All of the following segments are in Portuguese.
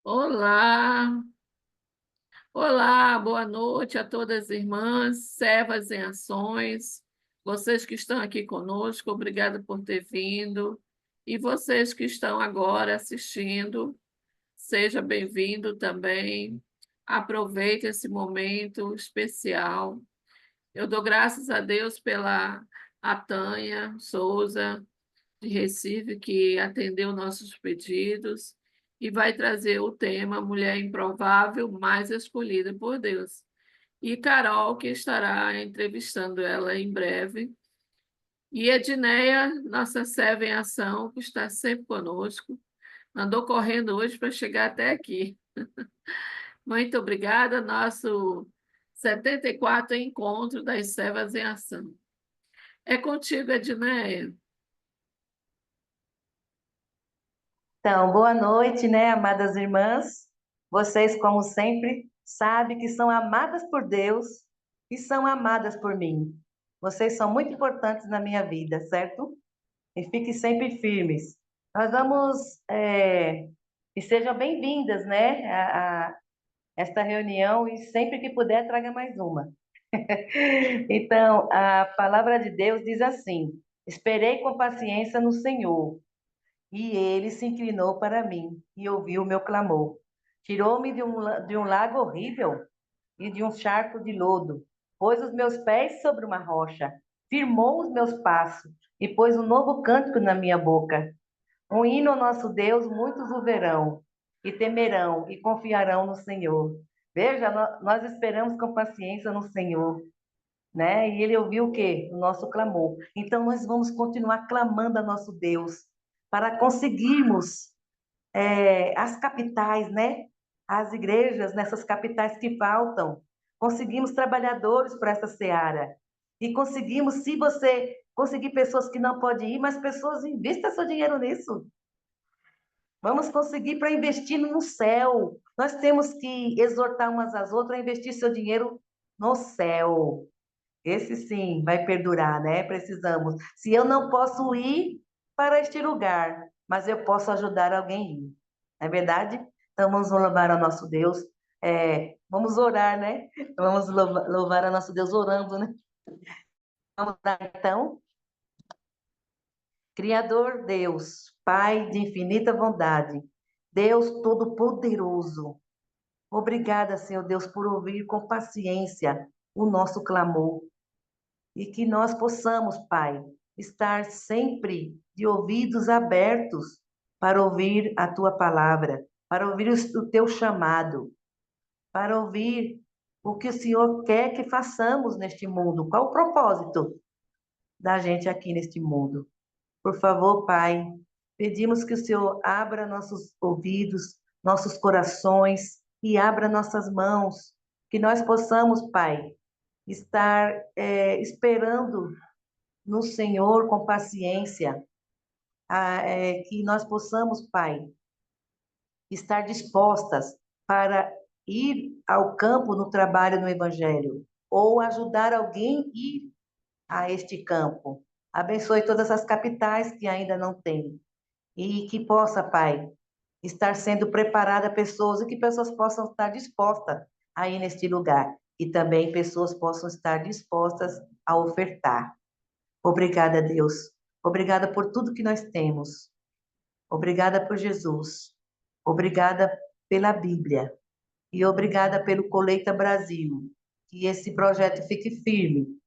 Olá, olá, boa noite a todas as irmãs, servas em ações, vocês que estão aqui conosco, obrigada por ter vindo. E vocês que estão agora assistindo, seja bem-vindo também. Aproveite esse momento especial. Eu dou graças a Deus pela Tânia Souza, de Recife, que atendeu nossos pedidos e vai trazer o tema Mulher Improvável, mas escolhida por Deus. E Carol, que estará entrevistando ela em breve. E Edneia, nossa serva em ação, que está sempre conosco, andou correndo hoje para chegar até aqui. Muito obrigada, nosso 74 encontro das servas em ação. É contigo, Edneia. Então, boa noite, né, amadas irmãs? Vocês, como sempre, sabem que são amadas por Deus e são amadas por mim. Vocês são muito importantes na minha vida, certo? E fiquem sempre firmes. Nós vamos, e sejam bem-vindas, né, a esta reunião e sempre que puder, traga mais uma. Então, a palavra de Deus diz assim: Esperei com paciência no Senhor. E ele se inclinou para mim e ouviu o meu clamor. Tirou-me de um lago horrível e de um charco de lodo. Pôs os meus pés sobre uma rocha. Firmou os meus passos e pôs um novo cântico na minha boca. Um hino ao nosso Deus, muitos o verão e temerão e confiarão no Senhor. Veja, nós esperamos com paciência no Senhor, né? E ele ouviu o quê? O nosso clamor. Então nós vamos continuar clamando a nosso Deus para conseguirmos as capitais, né? As igrejas nessas capitais que faltam. Conseguimos trabalhadores para essa seara. E conseguimos, se você conseguir pessoas que não podem ir, mas pessoas invista seu dinheiro nisso. Vamos conseguir para investir no céu. Nós temos que exortar umas às outras a investir seu dinheiro no céu. Esse sim vai perdurar, né? Precisamos. Se eu não posso ir para este lugar, mas eu posso ajudar alguém a ir. Não é verdade? Então vamos louvar ao nosso Deus. Vamos orar, né? Vamos louvar ao nosso Deus orando, né? Vamos orar então. Criador Deus, Pai de infinita bondade, Deus Todo-Poderoso. Obrigada, Senhor Deus, por ouvir com paciência o nosso clamor. E que nós possamos, Pai, estar sempre de ouvidos abertos para ouvir a tua palavra, para ouvir o teu chamado, para ouvir o que o Senhor quer que façamos neste mundo, qual o propósito da gente aqui neste mundo. Por favor, Pai, pedimos que o Senhor abra nossos ouvidos, nossos corações e abra nossas mãos, que nós possamos, Pai, estar esperando no Senhor com paciência, que nós possamos, Pai, estar dispostas para ir ao campo no trabalho no Evangelho, ou ajudar alguém a ir a este campo. Abençoe todas as capitais que ainda não têm, e que possa, Pai, estar sendo preparada pessoas, e que pessoas possam estar dispostas a ir neste lugar, e também pessoas possam estar dispostas a ofertar. Obrigada, Deus. Obrigada por tudo que nós temos. Obrigada por Jesus. Obrigada pela Bíblia. E obrigada pelo Colheita Brasil. Que esse projeto fique firme.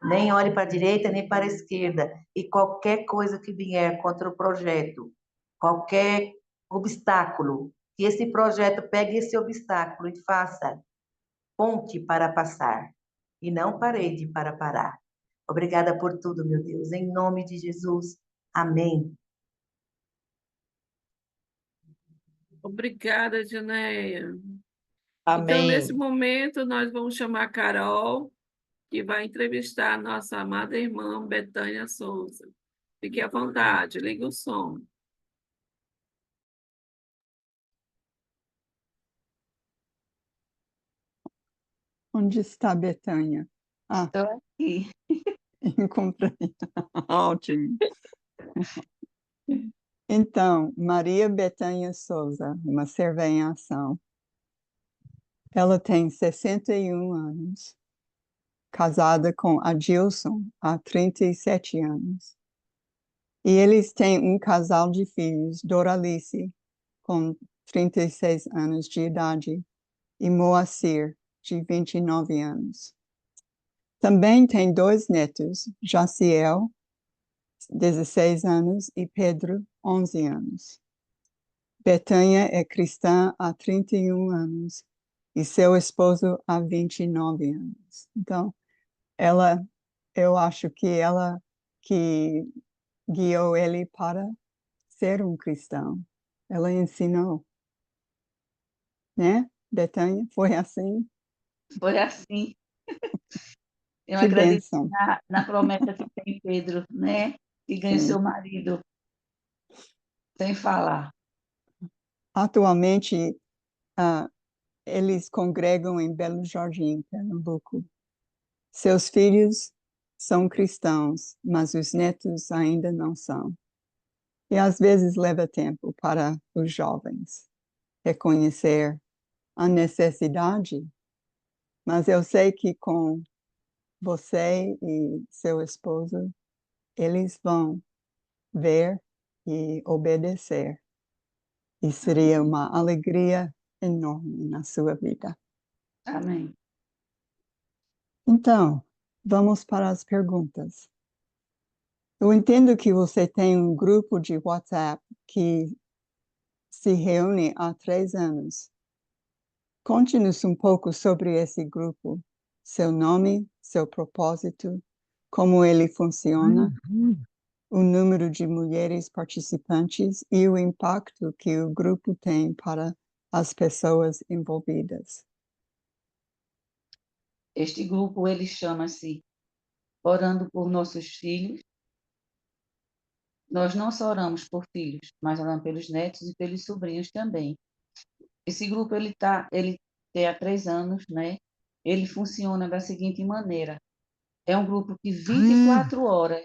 Nem olhe para a direita, nem para a esquerda. E qualquer coisa que vier contra o projeto, qualquer obstáculo, que esse projeto pegue esse obstáculo e faça ponte para passar. E não parede para parar. Obrigada por tudo, meu Deus. Em nome de Jesus. Amém. Obrigada, Edneia. Então, nesse Amém. momento, nós vamos chamar a Carol, que vai entrevistar a nossa amada irmã Betânia Souza. Fique à vontade, ligue o som. Onde está a Betânia? Ah, Estou aqui. encontrei. Ótimo. Então, Maria Bethânia Souza, uma serva em ação. Ela tem 61 anos, casada com Adilson há 37 anos. E eles têm um casal de filhos, Doralice, com 36 anos de idade, e Moacir, de 29 anos. Também tem 2 netos, Jaciel, 16 anos, e Pedro, 11 anos. Betânia é cristã há 31 anos e seu esposo há 29 anos. Então, eu acho que ela que guiou ele para ser um cristão. Ela ensinou, né? Betânia, foi assim? Foi assim. Eu Que acredito bênção. na promessa que tem Pedro, né? Que ganha Sim. seu marido, sem falar. Atualmente, eles congregam em Belo Jardim, Pernambuco. Seus filhos são cristãos, mas os netos ainda não são. E às vezes leva tempo para os jovens reconhecer a necessidade, mas eu sei que com você e seu esposo, eles vão ver e obedecer. E seria uma alegria enorme na sua vida. Amém. Então, vamos para as perguntas. Eu entendo que você tem um grupo de WhatsApp que se reúne há 3 anos. Conte-nos um pouco sobre esse grupo, seu nome, seu propósito, como ele funciona, o número de mulheres participantes e o impacto que o grupo tem para as pessoas envolvidas. Este grupo, ele chama-se Orando por Nossos Filhos. Nós não só oramos por filhos, mas oramos pelos netos e pelos sobrinhos também. Esse grupo, ele tem há 3 anos, né? Ele funciona da seguinte maneira. É um grupo que 24 horas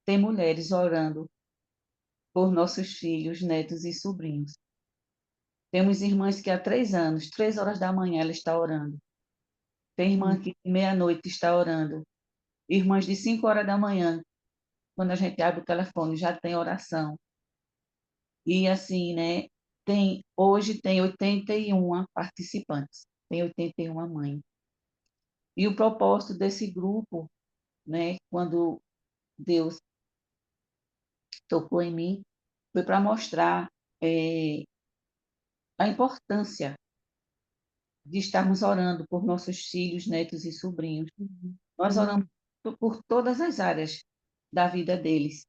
tem mulheres orando por nossos filhos, netos e sobrinhos. Temos irmãs que há 3 anos, 3 horas da manhã, ela está orando. Tem irmã que meia-noite está orando. Irmãs de 5 horas da manhã, quando a gente abre o telefone, já tem oração. E assim, né? Hoje tem 81 participantes, tem 81 mães. E o propósito desse grupo, né, quando Deus tocou em mim, foi para mostrar a importância de estarmos orando por nossos filhos, netos e sobrinhos. Nós oramos por todas as áreas da vida deles.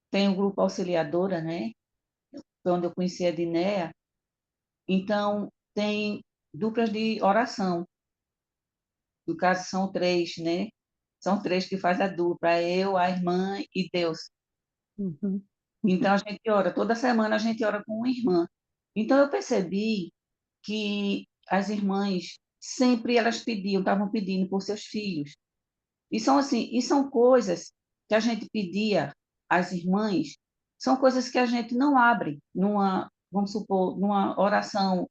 Tem o grupo Auxiliadora, né? Foi onde eu conheci a Dinéia. Então, tem duplas de oração. No caso, são 3, né? São 3 que faz a dupla, eu, a irmã e Deus. Uhum. Então, a gente ora, toda semana a gente ora com uma irmã. Então, eu percebi que as irmãs sempre elas estavam pedindo por seus filhos. E são assim, e são coisas que a gente pedia às irmãs, são coisas que a gente não abre numa, vamos supor, numa oração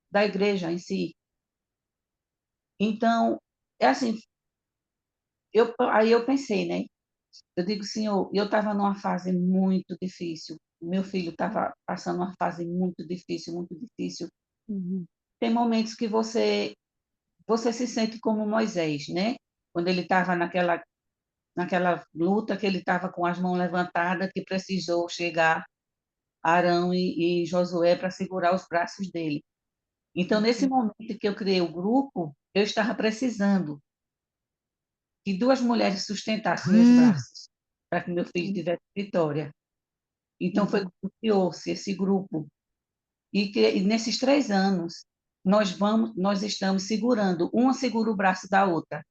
da igreja em si. Então, é assim, aí eu pensei, né? Eu digo, Senhor, eu estava numa fase muito difícil. Meu filho estava passando uma fase muito difícil, muito difícil. Uhum. Tem momentos que você se sente como Moisés, né? Quando ele estava naquela luta, que ele estava com as mãos levantadas, que precisou chegar Arão e Josué para segurar os braços dele. Então, nesse momento que eu criei o grupo, eu estava precisando que 2 mulheres sustentassem meus braços, para que meu filho tivesse vitória. Então, foi quando criou-se esse grupo. E nesses 3 anos, nós estamos segurando, uma segura o braço da outra,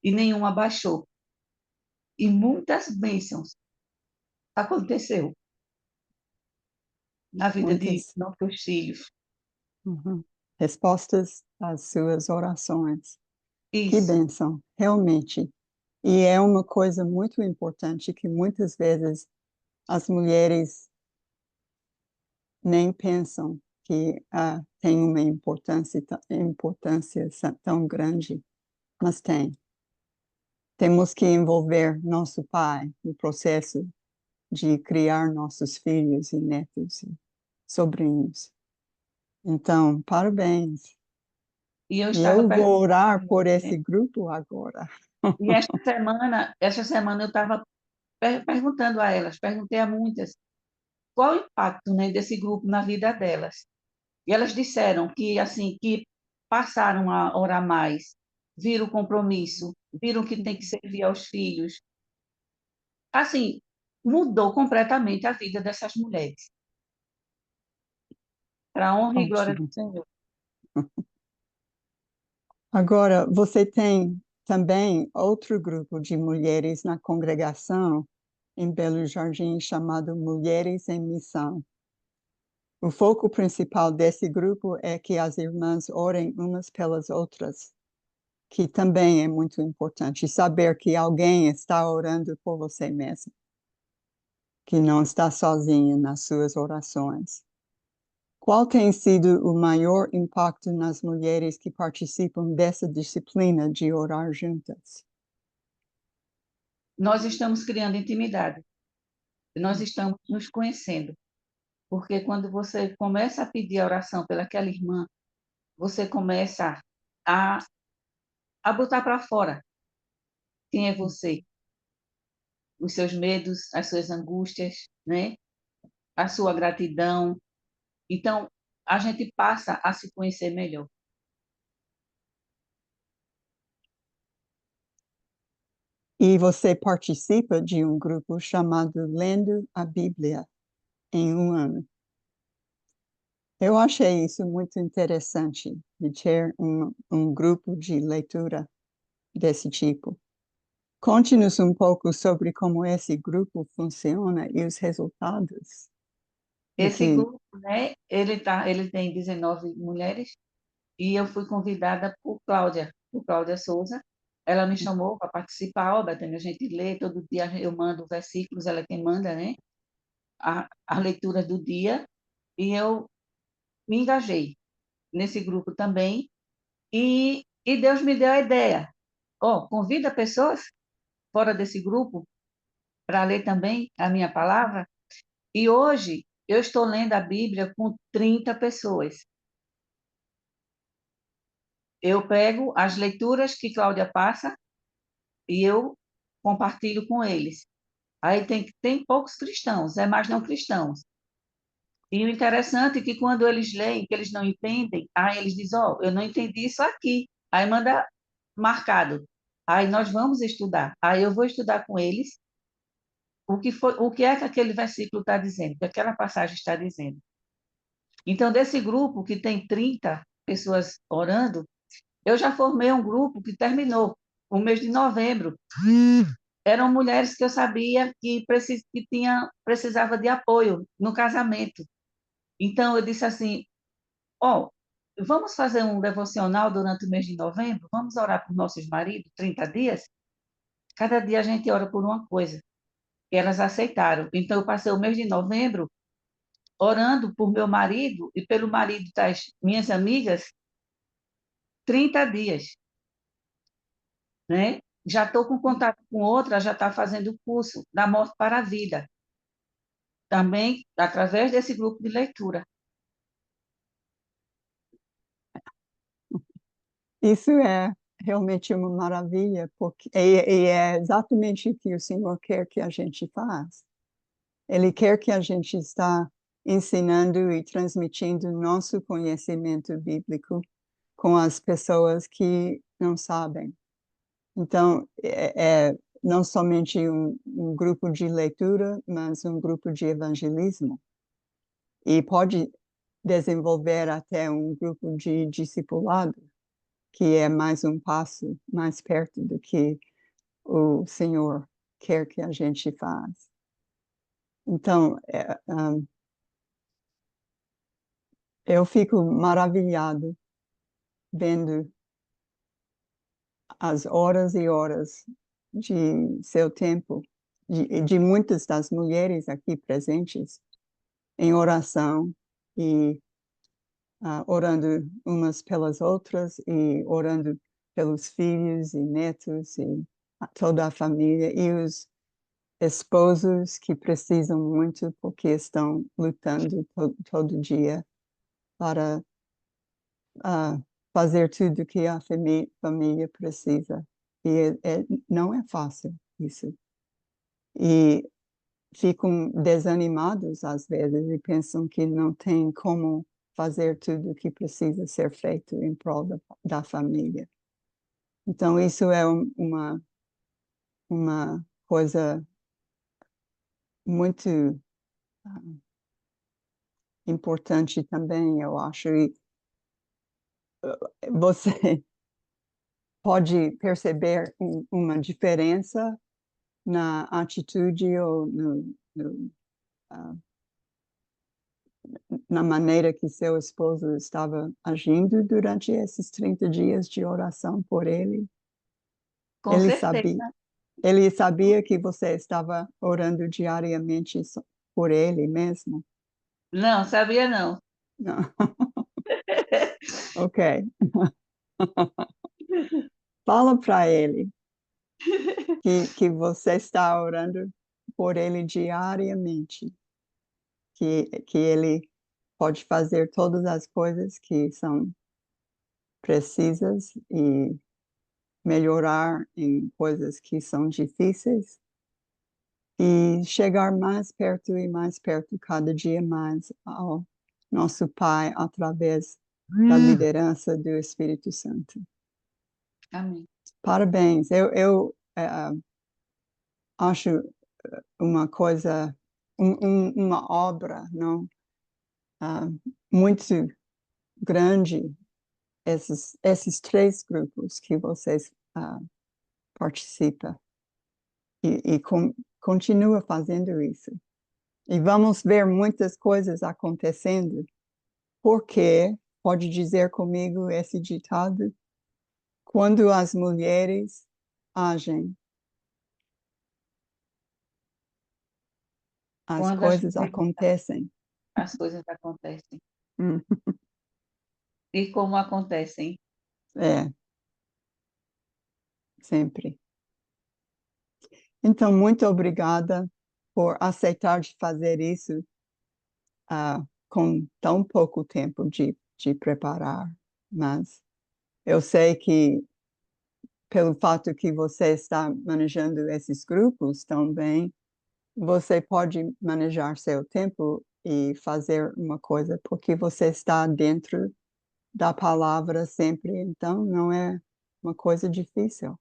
e nenhuma baixou. E muitas bênçãos aconteceu na vida de Muitas nossos filhos. respostas às suas orações. Que Isso, bênção, realmente. E é uma coisa muito importante que muitas vezes as mulheres nem pensam que tem uma importância tão grande, mas tem. Temos que envolver nosso pai no processo de criar nossos filhos e netos e sobrinhos. Então, parabéns. E eu E estava eu vou orar perguntando, por esse né? grupo agora. E esta semana eu estava perguntando a elas, perguntei a muitas, qual o impacto, né, desse grupo na vida delas. E elas disseram que, assim, que passaram a orar mais, viram o compromisso, viram que tem que servir aos filhos. Assim, mudou completamente a vida dessas mulheres, para a honra e glória do Ótimo. Senhor. Agora, você tem também outro grupo de mulheres na congregação em Belo Jardim chamado Mulheres em Missão. O foco principal desse grupo é que as irmãs orem umas pelas outras, que também é muito importante. Saber que alguém está orando por você mesmo, que não está sozinha nas suas orações. Qual tem sido o maior impacto nas mulheres que participam dessa disciplina de orar juntas? Nós estamos criando intimidade, nós estamos nos conhecendo, porque quando você começa a pedir a oração pelaquela irmã, você começa a, a botar para fora quem é você, os seus medos, as suas angústias, né? A sua gratidão. Então, a gente passa a se conhecer melhor. E você participa de um grupo chamado Lendo a Bíblia em um ano. Eu achei isso muito interessante, de ter um grupo de leitura desse tipo. Conte-nos um pouco sobre como esse grupo funciona e os resultados do Esse que... grupo, né, ele tem 19 mulheres e eu fui convidada por Cláudia Souza. Ela me chamou para participar, ó, Betânia, a gente lê, todo dia eu mando versículos, ela é quem manda, né, a leitura do dia, e eu me engajei nesse grupo também, e Deus me deu a ideia, ó, convida pessoas fora desse grupo para ler também a minha palavra, e hoje eu estou lendo a Bíblia com 30 pessoas. Eu pego as leituras que Cláudia passa e eu compartilho com eles. Aí tem poucos cristãos, é mais não cristãos. E o interessante é que quando eles leem, que eles não entendem, aí eles dizem, ó, eu não entendi isso aqui. Aí manda marcado. Aí nós vamos estudar. Aí eu vou estudar com eles o que é que aquele versículo está dizendo, o que aquela passagem está dizendo. Então, desse grupo que tem 30 pessoas orando, eu já formei um grupo que terminou o mês de novembro. Eram mulheres que eu sabia precisava de apoio no casamento. Então, eu disse assim, ó, vamos fazer um devocional durante o mês de novembro? Vamos orar por nossos maridos, 30 dias? Cada dia a gente ora por uma coisa. E elas aceitaram. Então, eu passei o mês de novembro orando por meu marido e pelo marido das minhas amigas, 30 dias, né? Já estou com contato com outra, já está fazendo o curso da morte para a vida, também através desse grupo de leitura. Isso é realmente uma maravilha, porque e é exatamente o que o Senhor quer que a gente faz. Ele quer que a gente está ensinando e transmitindo nosso conhecimento bíblico com as pessoas que não sabem. Então, é não somente um grupo de leitura, mas um grupo de evangelismo. E pode desenvolver até um grupo de discipulado, que é mais um passo mais perto do que o Senhor quer que a gente faça. Então, eu fico maravilhado vendo as horas e horas de seu tempo de muitas das mulheres aqui presentes em oração e orando umas pelas outras e orando pelos filhos e netos e toda a família e os esposos que precisam muito porque estão lutando todo dia para fazer tudo que a família precisa. E não é fácil isso. E ficam desanimados às vezes e pensam que não tem como fazer tudo o que precisa ser feito em prol da família. Então, isso é uma coisa muito importante também, eu acho. E você pode perceber uma diferença na atitude ou na maneira que seu esposo estava agindo durante esses 30 dias de oração por ele? Com Ele certeza. sabia, ele sabia que você estava orando diariamente por ele mesmo? Não, sabia não. Não. Ok. Fala para ele que você está orando por ele diariamente, que ele pode fazer todas as coisas que são precisas e melhorar em coisas que são difíceis e chegar mais perto e mais perto cada dia mais ao nosso Pai através da liderança do Espírito Santo. Amém. Parabéns. Eu acho uma coisa, uma obra, não, muito grande, esses 3 grupos que vocês participam. E continua fazendo isso. E vamos ver muitas coisas acontecendo, porque, pode dizer comigo esse ditado? Quando as mulheres agem, as Quando as coisas mulheres, acontecem. as coisas acontecem. Hum, E como acontecem? É, sempre. Então, muito obrigada por aceitar de fazer isso com tão pouco tempo de preparar, mas eu sei que pelo fato que você está manejando esses grupos tão bem, você pode manejar seu tempo e fazer uma coisa, porque você está dentro da palavra sempre, então não é uma coisa difícil.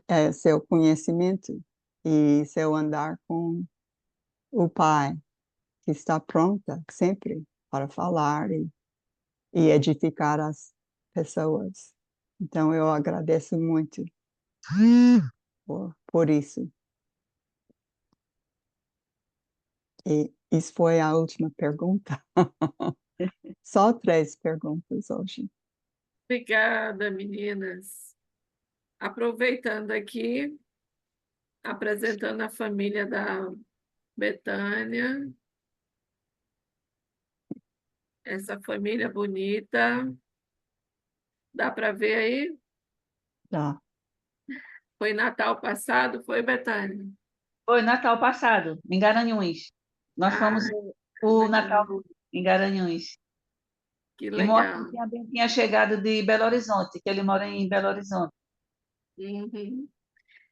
É seu conhecimento e seu andar com o Pai, que está pronta sempre para falar e edificar as pessoas. Então eu agradeço muito por isso. E isso foi a última pergunta. Só 3 perguntas hoje. Obrigada, meninas. Aproveitando aqui, apresentando a família da Betânia, essa família bonita. Dá para ver aí? Tá. Foi Natal passado, foi, Betânia? Foi Natal passado, em Garanhuns. Nós Ah, fomos que o Natal legal, em Garanhuns. que E Moacir legal. também tinha chegado de Belo Horizonte, que ele mora em Belo Horizonte. Uhum.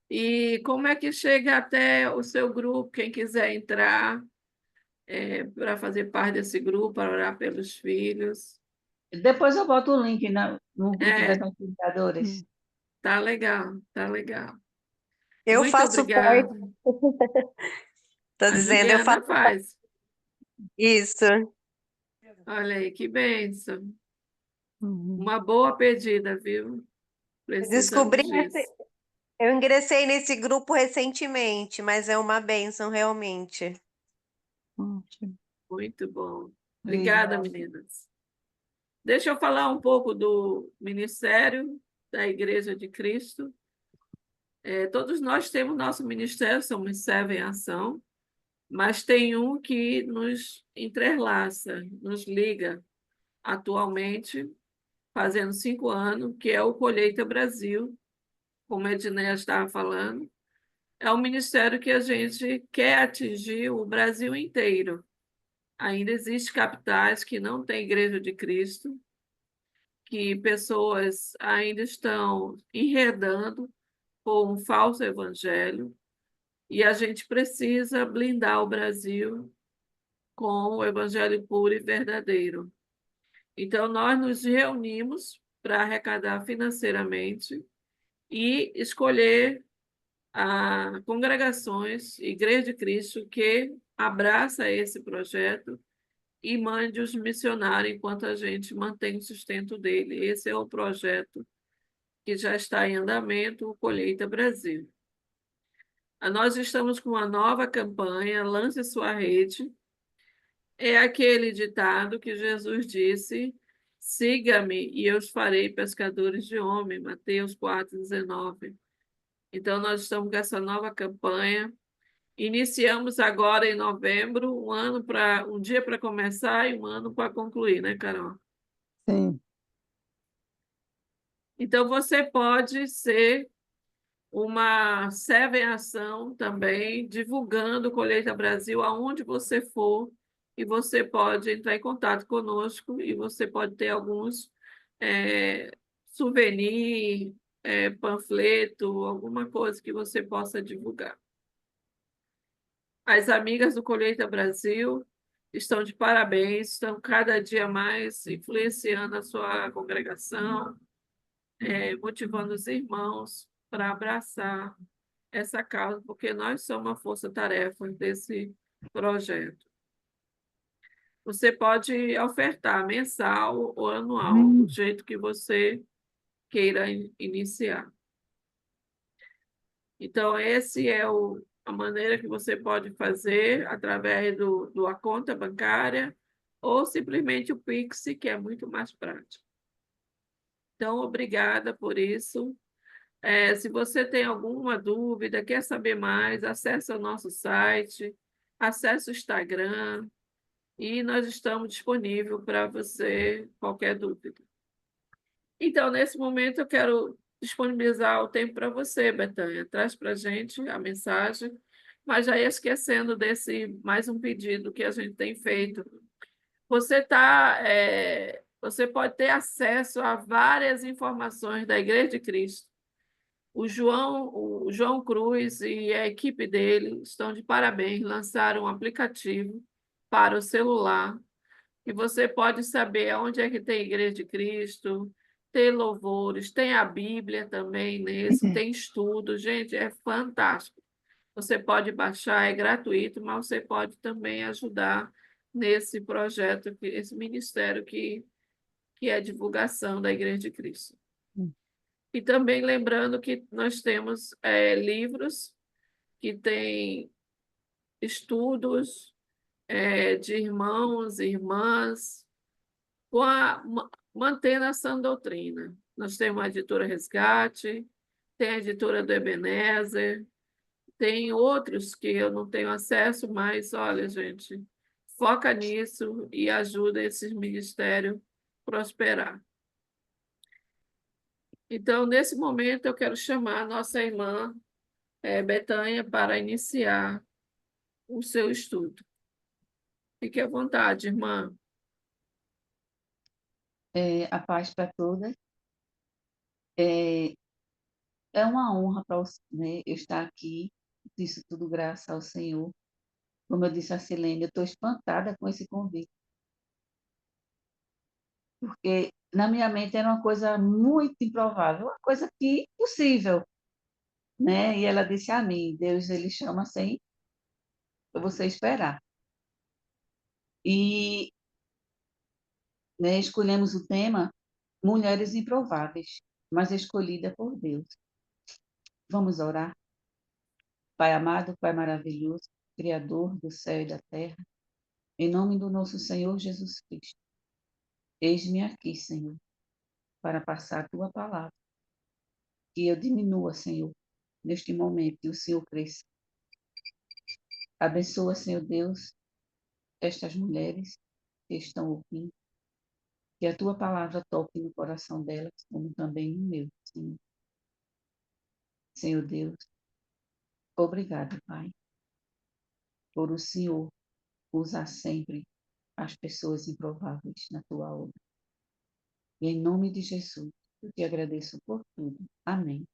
E como é que chega até o seu grupo, quem quiser entrar para fazer parte desse grupo, para orar pelos filhos? Depois eu boto o link no grupo das É, auxiliadoras. Hum. tá legal, tá legal. Eu Muito faço parte, obrigada. tô A dizendo, eu Juliana faço faz. isso. Olha aí, que bênção. Uhum. Uma boa pedida, viu? Eu descobri, Precisamos disso. eu ingressei nesse grupo recentemente, mas é uma bênção realmente. Ótimo. Muito bom. Obrigada, Obrigada. meninas. Deixa eu falar um pouco do Ministério da Igreja de Cristo. Todos nós temos nosso ministério, somos Serva em Ação, mas tem um que nos entrelaça, nos liga atualmente, fazendo 5 anos, que é o Colheita Brasil, como a Edneia estava falando. É um ministério que a gente quer atingir o Brasil inteiro. Ainda existem capitais que não têm Igreja de Cristo, que pessoas ainda estão enredando por um falso evangelho, e a gente precisa blindar o Brasil com o evangelho puro e verdadeiro. Então, nós nos reunimos para arrecadar financeiramente e escolher congregações, Igreja de Cristo, que abraça esse projeto e mande os missionários enquanto a gente mantém o sustento dele. Esse é o projeto que já está em andamento, o Colheita Brasil. Nós estamos com uma nova campanha, Lance Sua Rede. É aquele ditado que Jesus disse: siga-me e eu os farei pescadores de homem, Mateus 4,19. Então, nós estamos com essa nova campanha. Iniciamos agora em novembro, um dia para começar e um ano para concluir, né, Carol? Sim, Então, você pode ser uma serva em ação também, divulgando o Colheita Brasil aonde você for, e você pode entrar em contato conosco e você pode ter alguns é, souvenir, panfleto, alguma coisa que você possa divulgar. As amigas do Colheita Brasil estão de parabéns, estão cada dia mais influenciando a sua congregação, motivando os irmãos para abraçar essa causa, porque nós somos uma força-tarefa desse projeto. Você pode ofertar mensal ou anual, do jeito que você queira iniciar. Então, esse é a maneira que você pode fazer através da conta bancária ou simplesmente o Pix, que é muito mais prático. Então, obrigada por isso. Se você tem alguma dúvida, quer saber mais, acesse o nosso site, acesse o Instagram e nós estamos disponíveis para você, qualquer dúvida. Então, nesse momento, eu quero disponibilizar o tempo para você, Betânia. Traz para a gente a mensagem, mas já ia esquecendo desse mais um pedido que a gente tem feito. Você pode ter acesso a várias informações da Igreja de Cristo. O João Cruz e a equipe dele estão de parabéns, lançaram um aplicativo para o celular e você pode saber onde é que tem Igreja de Cristo, tem louvores, tem a Bíblia também nesse, tem estudo. Gente, é fantástico. Você pode baixar, é gratuito, mas você pode também ajudar nesse projeto, esse ministério que é a divulgação da Igreja de Cristo. E também lembrando que nós temos livros que têm estudos de irmãos e irmãs, mantendo a sã doutrina. Nós temos a editora Resgate, tem a editora do Ebenezer, tem outros que eu não tenho acesso, mas olha, gente, foca nisso e ajuda esses ministérios a prosperar. Então, nesse momento, eu quero chamar a nossa irmã Betânia para iniciar o seu estudo. Fique à vontade, irmã. A paz para todas. É, é uma honra para né, eu estar aqui, isso tudo graças ao Senhor. Como eu disse a Silene, eu estou espantada com esse convite, porque na minha mente era uma coisa muito improvável, uma coisa que possível, né? E ela disse a mim, Deus ele chama sem você esperar. E né, escolhemos o tema Mulheres Improváveis, mas escolhida por Deus. Vamos orar. Pai amado, Pai maravilhoso, Criador do céu e da terra, em nome do nosso Senhor Jesus Cristo, eis-me aqui, Senhor, para passar a tua palavra. Que eu diminua, Senhor, neste momento e o Senhor cresça. Abençoa, Senhor Deus, estas mulheres que estão ouvindo, que a tua palavra toque no coração delas, como também no meu, Senhor. Senhor Deus, obrigado, Pai, por o Senhor usar sempre as pessoas improváveis na tua obra. E em nome de Jesus, eu te agradeço por tudo. Amém.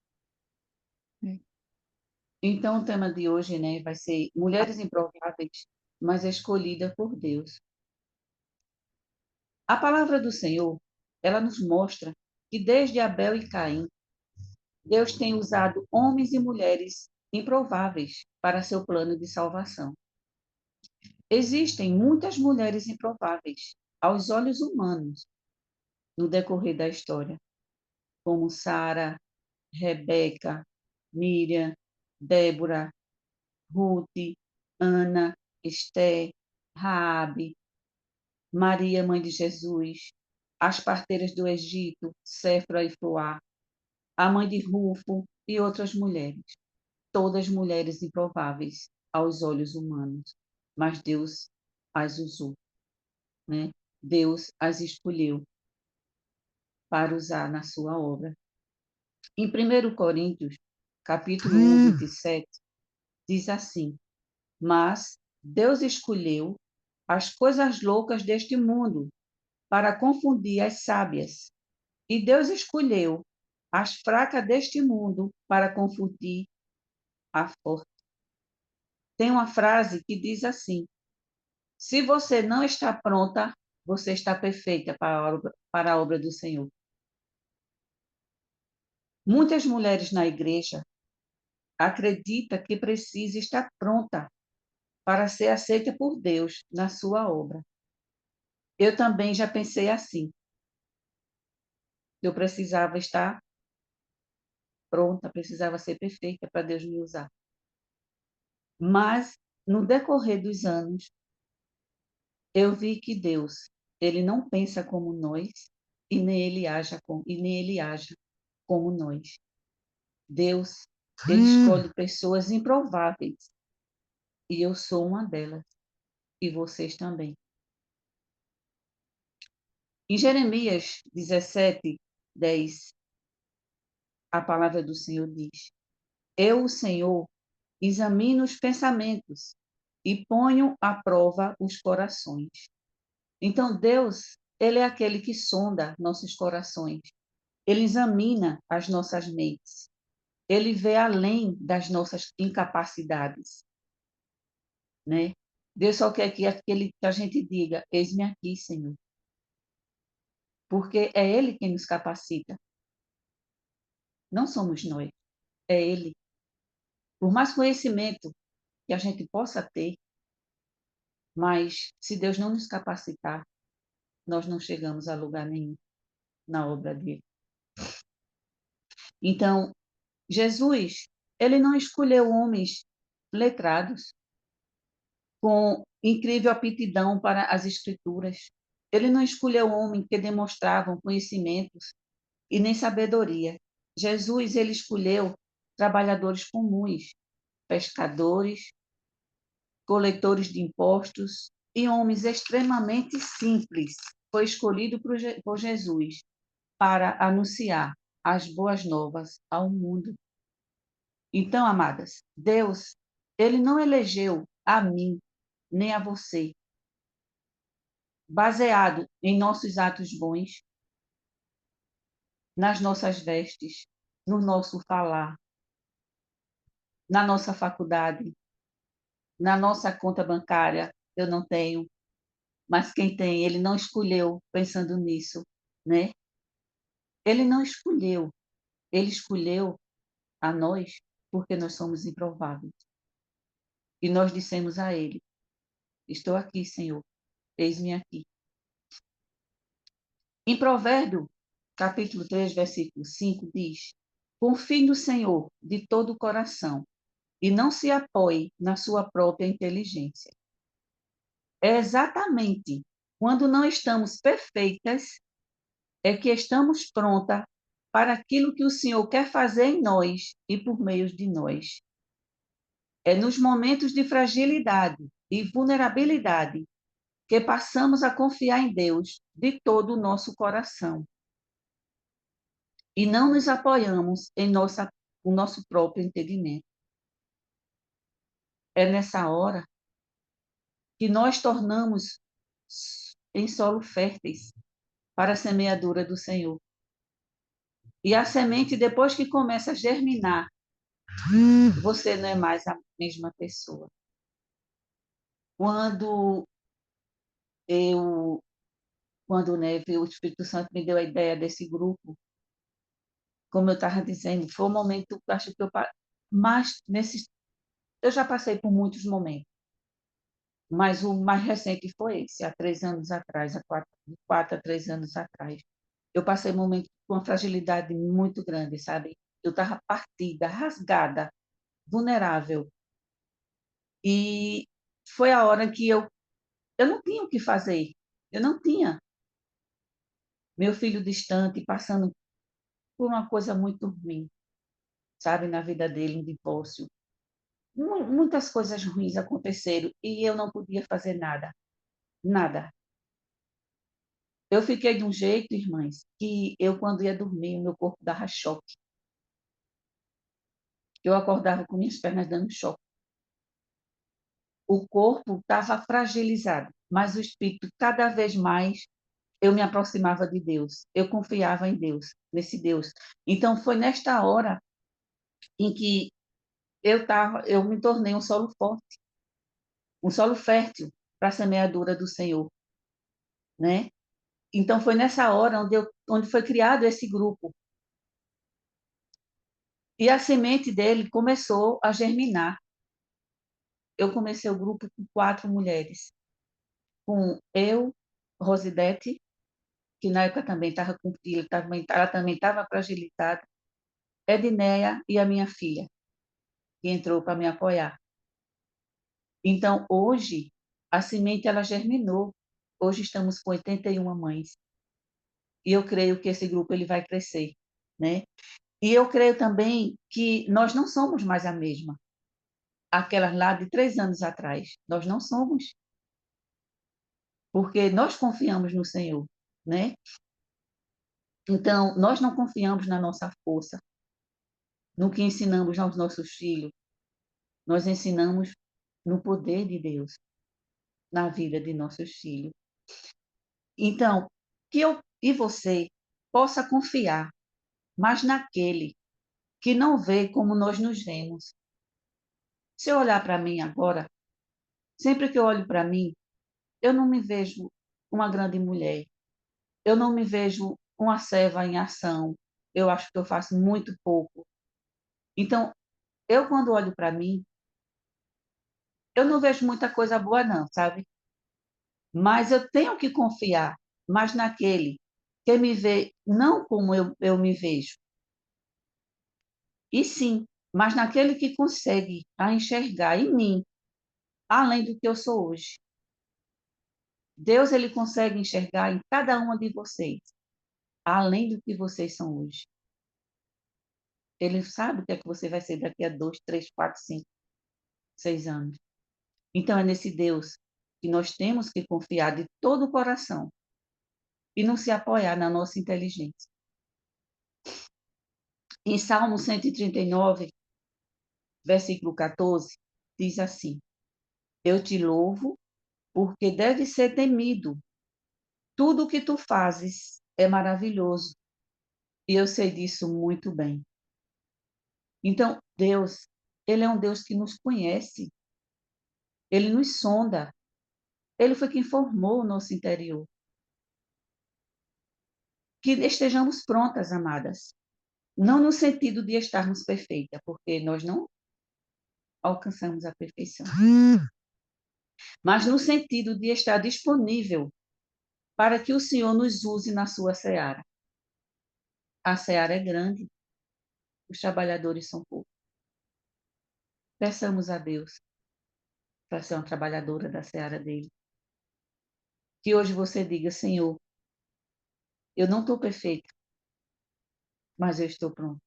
Então, o tema de hoje, né, vai ser Mulheres Improváveis, mas escolhida por Deus. A palavra do Senhor, ela nos mostra que desde Abel e Caim, Deus tem usado homens e mulheres improváveis para seu plano de salvação. Existem muitas mulheres improváveis aos olhos humanos no decorrer da história, como Sara, Rebeca, Miriam, Débora, Ruth, Ana, Esté, Raabe, Maria, mãe de Jesus, as parteiras do Egito, Séfora e Fuá, a mãe de Rufo e outras mulheres, todas mulheres improváveis aos olhos humanos, mas Deus as usou, né? Deus as escolheu para usar na sua obra. Em 1 Coríntios, capítulo 1, 27, diz assim: Mas Deus escolheu as coisas loucas deste mundo para confundir as sábias. E Deus escolheu as fracas deste mundo para confundir a forte. Tem uma frase que diz assim: se você não está pronta, você está perfeita para a obra do Senhor. Muitas mulheres na igreja acreditam que precisa estar pronta para ser aceita por Deus na sua obra. Eu também já pensei assim. Eu precisava estar pronta, precisava ser perfeita para Deus me usar. Mas, no decorrer dos anos, eu vi que Deus, ele não pensa como nós e nem ele age como nós. Deus, ele escolhe pessoas improváveis e eu sou uma delas e vocês também. Em Jeremias 17, 10, a palavra do Senhor diz: Eu, o Senhor, examino os pensamentos e ponho à prova os corações. Então, Deus, ele é aquele que sonda nossos corações. Ele examina as nossas mentes. Ele vê além das nossas incapacidades, né? Deus só quer que a gente diga: eis-me aqui, Senhor. Porque é Ele quem nos capacita. Não somos nós, é Ele. Por mais conhecimento que a gente possa ter, mas se Deus não nos capacitar, nós não chegamos a lugar nenhum na obra dele. Então, Jesus, ele não escolheu homens letrados com incrível aptidão para as escrituras. Ele não escolheu homens que demonstravam conhecimentos e nem sabedoria. Jesus, ele escolheu trabalhadores comuns, pescadores, coletores de impostos e homens extremamente simples. Foi escolhido por Jesus para anunciar as boas novas ao mundo. Então, amadas, Deus, ele não elegeu a mim nem a você baseado em nossos atos bons, nas nossas vestes, no nosso falar, na nossa faculdade, na nossa conta bancária. Eu não tenho, mas quem tem, ele não escolheu pensando nisso, né? Ele não escolheu, ele escolheu a nós porque nós somos improváveis. E nós dissemos a ele: estou aqui, Senhor, eis-me aqui. Em Provérbio, capítulo 3, versículo 5, diz: confie no Senhor de todo o coração e não se apoie na sua própria inteligência. É exatamente quando não estamos perfeitas é que estamos prontas para aquilo que o Senhor quer fazer em nós e por meio de nós. É nos momentos de fragilidade e vulnerabilidade que passamos a confiar em Deus de todo o nosso coração e não nos apoiamos em o nosso próprio entendimento. É nessa hora que nós tornamos em solo férteis para a semeadura do Senhor. E a semente, depois que começa a germinar, você não é mais a mesma pessoa. Quando né, o Espírito Santo me deu a ideia desse grupo, como eu estava dizendo, foi um momento, acho que eu já passei por muitos momentos, mas o mais recente foi esse, há 3 anos atrás, há 4 a 3 anos atrás. Eu passei um momento com uma fragilidade muito grande, sabe? Eu estava partida, rasgada, vulnerável. E foi a hora que eu não tinha o que fazer. Eu não tinha. Meu filho distante, passando por uma coisa muito ruim, sabe? Na vida dele, um divórcio. Muitas coisas ruins aconteceram e eu não podia fazer nada. Nada. Eu fiquei de um jeito, irmãs, que eu, quando ia dormir, o meu corpo dava choque. Eu acordava com minhas pernas dando choque. O corpo estava fragilizado, mas o espírito, cada vez mais, eu me aproximava de Deus. Eu confiava em Deus, nesse Deus. Então, foi nesta hora em que eu me tornei um solo forte, um solo fértil para a semeadura do Senhor, né? Então, foi nessa hora onde foi criado esse grupo. E a semente dele começou a germinar. Eu comecei o grupo com 4 mulheres. Com eu, Rosidete, que na época também estava com filho, ela também estava fragilizada, Edneia e a minha filha, que entrou para me apoiar. Então, hoje, a semente ela germinou. Hoje estamos com 81 mães. E eu creio que esse grupo ele vai crescer, né? E eu creio também que nós não somos mais a mesma. Aquelas lá de 3 anos atrás. Nós não somos. Porque nós confiamos no Senhor, né? Então, nós não confiamos na nossa força, no que ensinamos aos nossos filhos. Nós ensinamos no poder de Deus na vida de nossos filhos. Então, que eu e você possa confiar mais naquele que não vê como nós nos vemos. Se eu olhar para mim agora, sempre que eu olho para mim, eu não me vejo uma grande mulher. Eu não me vejo uma serva em ação. Eu acho que eu faço muito pouco. Então, eu quando olho para mim, eu não vejo muita coisa boa não, sabe? Mas eu tenho que confiar mais naquele que me vê não como eu me vejo, e sim, mas naquele que consegue a enxergar em mim, além do que eu sou hoje. Deus ele consegue enxergar em cada uma de vocês, além do que vocês são hoje. Ele sabe o que é que você vai ser daqui a 2, 3, 4, 5, 6 anos. Então é nesse Deus que nós temos que confiar de todo o coração e não se apoiar na nossa inteligência. Em Salmo 139, versículo 14, diz assim: Eu te louvo porque deve ser temido. Tudo o que tu fazes é maravilhoso e eu sei disso muito bem. Então, Deus, ele é um Deus que nos conhece, ele nos sonda, ele foi quem formou o nosso interior. Que estejamos prontas, amadas. Não no sentido de estarmos perfeitas, porque nós não alcançamos a perfeição, mas no sentido de estar disponível para que o Senhor nos use na sua seara. A seara é grande, os trabalhadores são poucos. Peçamos a Deus para ser uma trabalhadora da seara dele. Que hoje você diga: Senhor, eu não estou perfeita, mas eu estou pronto.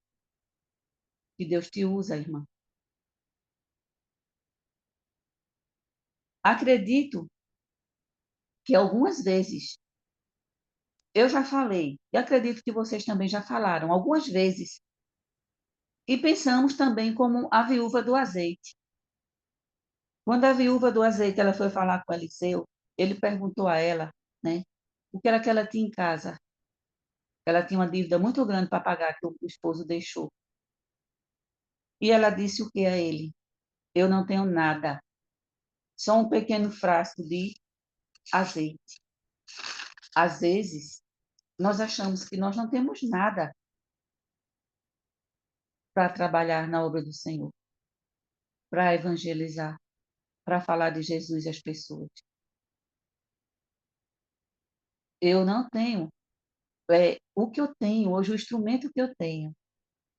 Que Deus te usa, irmã. Acredito que algumas vezes eu já falei, e acredito que vocês também já falaram, algumas vezes, e pensamos também como a viúva do azeite. Quando a viúva do azeite ela foi falar com Eliseu, ele perguntou a ela, né, o que era que ela tinha em casa. Ela tinha uma dívida muito grande para pagar que o esposo deixou. E ela disse o que a ele? Eu não tenho nada, só um pequeno frasco de azeite. Às vezes, nós achamos que nós não temos nada para trabalhar na obra do Senhor, para evangelizar, para falar de Jesus às pessoas. Eu não tenho. O que eu tenho hoje, o instrumento que eu tenho,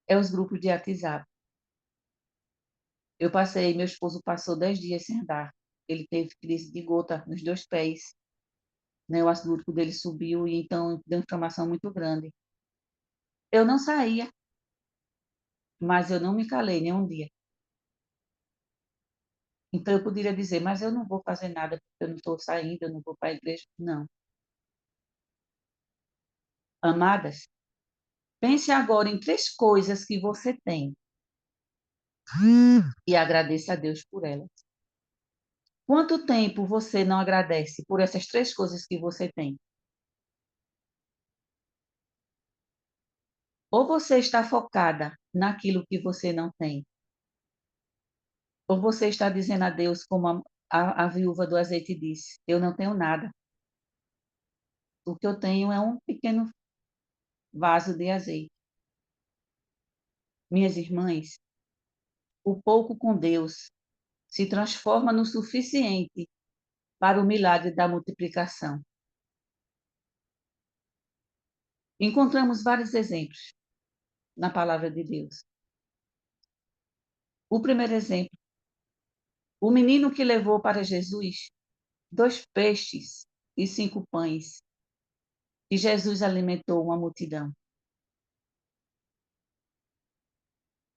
é os grupos de WhatsApp. Meu esposo passou 10 dias sem andar. Ele teve crise de gota nos 2 pés, né? O ácido úrico dele subiu e então deu inflamação muito grande. Eu não saía, mas eu não me calei nenhum dia. Então eu poderia dizer, mas eu não vou fazer nada porque eu não estou saindo, eu não vou para a igreja. Não. Amadas, pense agora em 3 coisas que você tem e agradeça a Deus por elas. Quanto tempo você não agradece por essas 3 coisas que você tem? Ou você está focada naquilo que você não tem, ou você está dizendo a Deus, como a viúva do azeite disse: eu não tenho nada. O que eu tenho é um pequeno vaso de azeite. Minhas irmãs, o pouco com Deus se transforma no suficiente para o milagre da multiplicação. Encontramos vários exemplos na palavra de Deus. O primeiro exemplo, o menino que levou para Jesus 2 peixes e 5 pães, e Jesus alimentou uma multidão.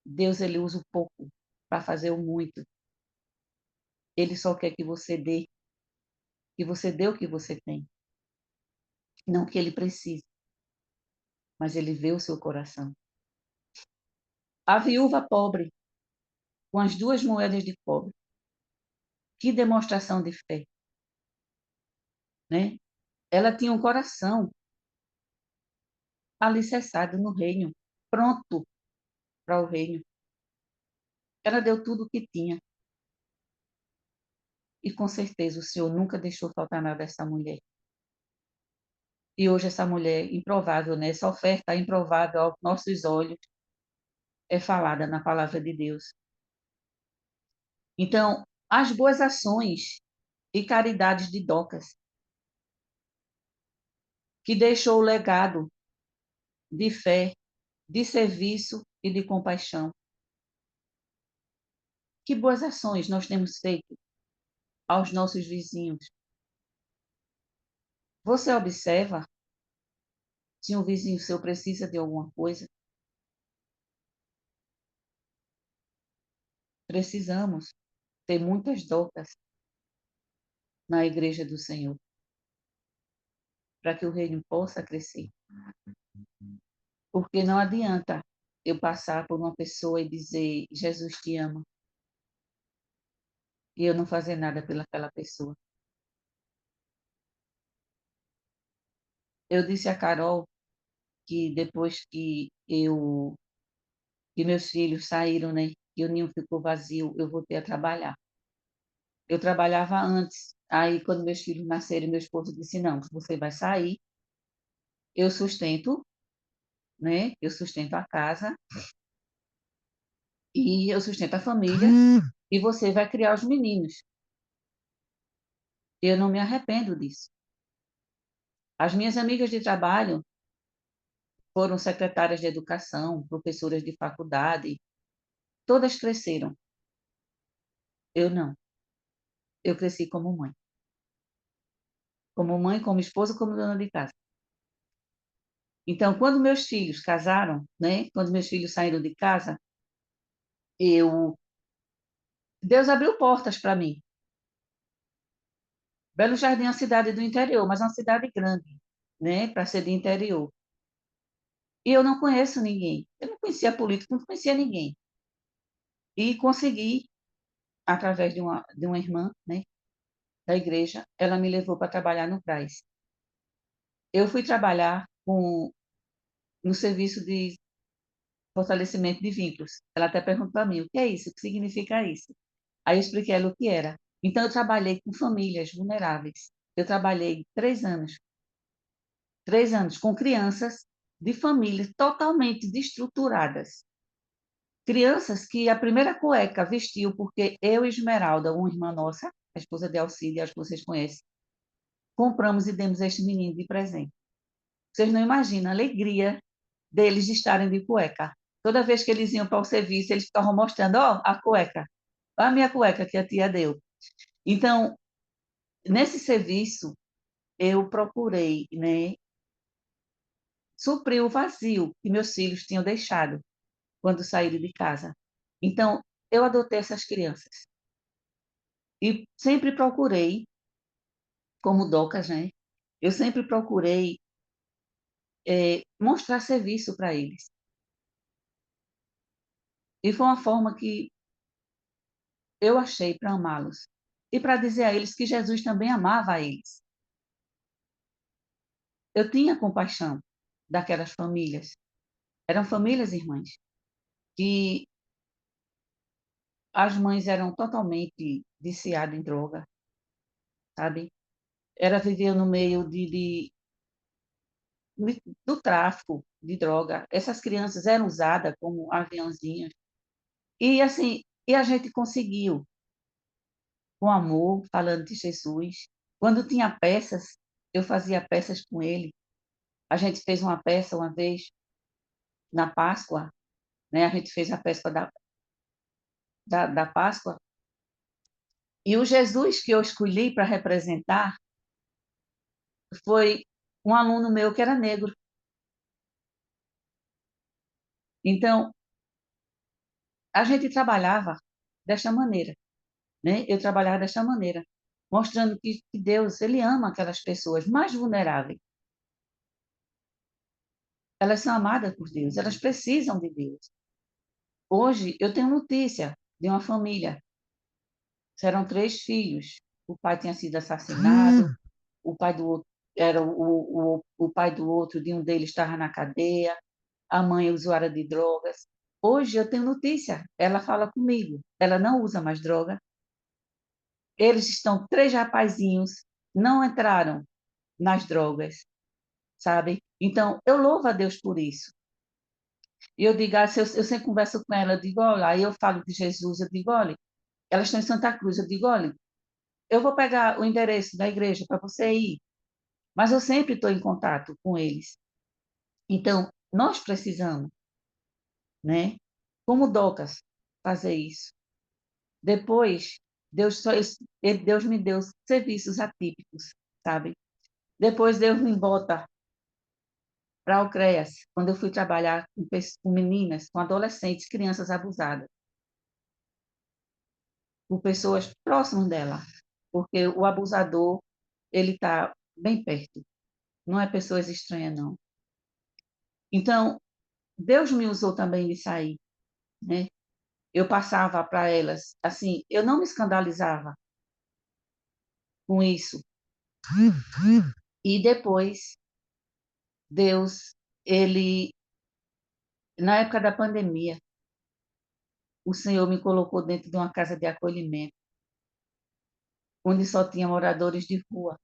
Deus, ele usa o pouco para fazer o muito. Ele só quer que você dê o que você tem. Não que ele precise, mas ele vê o seu coração. A viúva pobre, com as 2 moedas de cobre. Que demonstração de fé, né? Ela tinha um coração alicerçado no reino, pronto para o reino. Ela deu tudo o que tinha. E com certeza o Senhor nunca deixou faltar nada a essa mulher. E hoje essa mulher improvável, né? Essa oferta improvável aos nossos olhos é falada na palavra de Deus. Então, as boas ações e caridades de Docas, que deixou o legado de fé, de serviço e de compaixão. Que boas ações nós temos feito aos nossos vizinhos. Você observa se um vizinho seu precisa de alguma coisa? Precisamos ter muitas docas na igreja do Senhor, para que o reino possa crescer. Porque não adianta eu passar por uma pessoa e dizer Jesus te ama e eu não fazer nada pelaquela pessoa. Eu disse a Carol que depois que meus filhos saíram, né, e o ninho ficou vazio, eu voltei a trabalhar. Eu trabalhava antes, aí quando meus filhos nasceram, meu esposo disse, não, você vai sair, eu sustento, né, eu sustento a casa, e eu sustento a família, e você vai criar os meninos. Eu não me arrependo disso. As minhas amigas de trabalho foram secretárias de educação, professoras de faculdade, todas cresceram. Eu não. Eu cresci como mãe. Como mãe, como esposa, como dona de casa. Então, quando meus filhos casaram, né? Quando meus filhos saíram de casa, eu Deus abriu portas para mim. Belo Jardim é uma cidade do interior, mas é uma cidade grande, né? Para ser de interior. E eu não conheço ninguém. Eu não conhecia político, não conhecia ninguém. E consegui, através de uma irmã, né? Da igreja, ela me levou para trabalhar no CRAS. Eu fui trabalhar no serviço de fortalecimento de vínculos. Ela até perguntou para mim, o que é isso? O que significa isso? Aí eu expliquei a ela o que era. Então, eu trabalhei com famílias vulneráveis. Eu trabalhei 3 anos com crianças de famílias totalmente destruturadas. Crianças que a primeira cueca vestiu, porque eu e Esmeralda, uma irmã nossa, a esposa de Alcide, acho que vocês conhecem, compramos e demos a este menino de presente. Vocês não imaginam a alegria deles de estarem de cueca. Toda vez que eles iam para o serviço, eles ficavam mostrando, ó, a cueca, a minha cueca que a tia deu. Então, nesse serviço, eu procurei, né, suprir o vazio que meus filhos tinham deixado quando saíram de casa. Então, eu adotei essas crianças e sempre procurei, como docas, né? Eu sempre procurei mostrar serviço para eles. E foi uma forma que eu achei para amá-los e para dizer a eles que Jesus também amava a eles. Eu tinha compaixão daquelas famílias. Eram famílias irmãs que as mães eram totalmente viciadas em droga, sabe? Era viver no meio do tráfico de droga. Essas crianças eram usadas como aviãozinhos. E assim, e a gente conseguiu, com amor, falando de Jesus. Quando tinha peças, eu fazia peças com ele. A gente fez uma peça uma vez na Páscoa, né? A gente fez a peça da Páscoa. E o Jesus que eu escolhi para representar foi um aluno meu que era negro. Então, a gente trabalhava desta maneira, né? Eu trabalhava desta maneira, mostrando que Deus, ele ama aquelas pessoas mais vulneráveis. Elas são amadas por Deus, elas precisam de Deus. Hoje, eu tenho notícia de uma família. Eram 3 filhos. O pai tinha sido assassinado, o pai do outro era o pai do outro, de um deles estava na cadeia, a mãe usuária de drogas. Hoje eu tenho notícia, ela fala comigo, ela não usa mais droga. Eles estão 3 rapazinhos, não entraram nas drogas, sabe? Então, eu louvo a Deus por isso. E eu digo, se eu sempre converso com ela, eu digo, olha, aí eu falo de Jesus, eu digo, olha, elas estão em Santa Cruz, eu digo, olha, eu vou pegar o endereço da igreja para você ir, mas eu sempre estou em contato com eles. Então, nós precisamos, né? Como Docas, fazer isso. Depois, Deus me deu serviços atípicos, sabe? Depois Deus me bota para o CREAS, quando eu fui trabalhar com meninas, com adolescentes, crianças abusadas, com pessoas próximas dela, porque o abusador, ele está bem perto, não é pessoas estranhas, não. Então, Deus me usou também nisso aí, né? Eu passava para elas, assim, eu não me escandalizava com isso. E depois, Deus, ele, na época da pandemia, o Senhor me colocou dentro de uma casa de acolhimento, onde só tinha moradores de rua,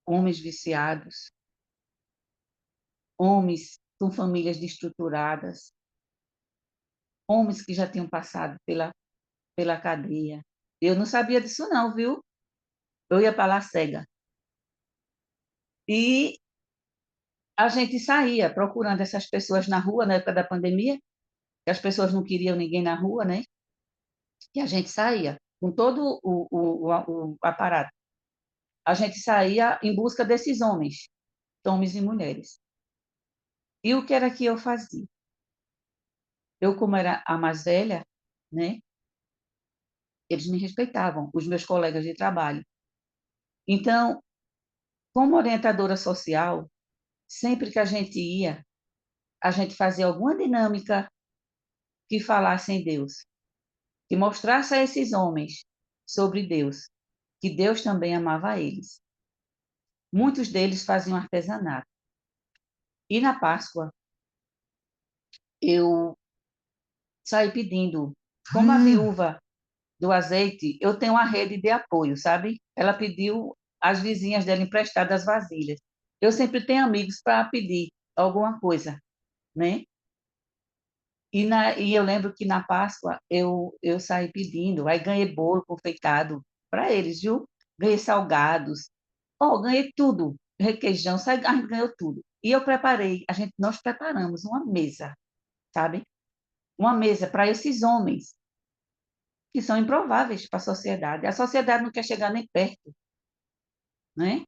homens viciados, homens com famílias destruturadas, homens que já tinham passado pela cadeia. Eu não sabia disso não, viu? Eu ia para lá cega. E a gente saía procurando essas pessoas na rua, na época da pandemia, que as pessoas não queriam ninguém na rua, né? E a gente saía com todo o aparato. A gente saía em busca desses homens, homens e mulheres. E o que era que eu fazia? Eu, como era a mais velha, né, eles me respeitavam, os meus colegas de trabalho. Então, como orientadora social, sempre que a gente ia, a gente fazia alguma dinâmica que falasse em Deus, que mostrasse a esses homens sobre Deus, que Deus também amava eles. Muitos deles faziam artesanato. E na Páscoa, eu saí pedindo, como a viúva do azeite, eu tenho uma rede de apoio, sabe? Ela pediu às vizinhas dela emprestadas as vasilhas. Eu sempre tenho amigos para pedir alguma coisa, né? E eu lembro que na Páscoa eu saí pedindo, aí ganhei bolo confeitado para eles, viu? Ganhei salgados, ganhei tudo, requeijão, a gente ganhou tudo. E eu preparei, nós preparamos uma mesa, sabe? Uma mesa para esses homens que são improváveis para a sociedade. A sociedade não quer chegar nem perto, né?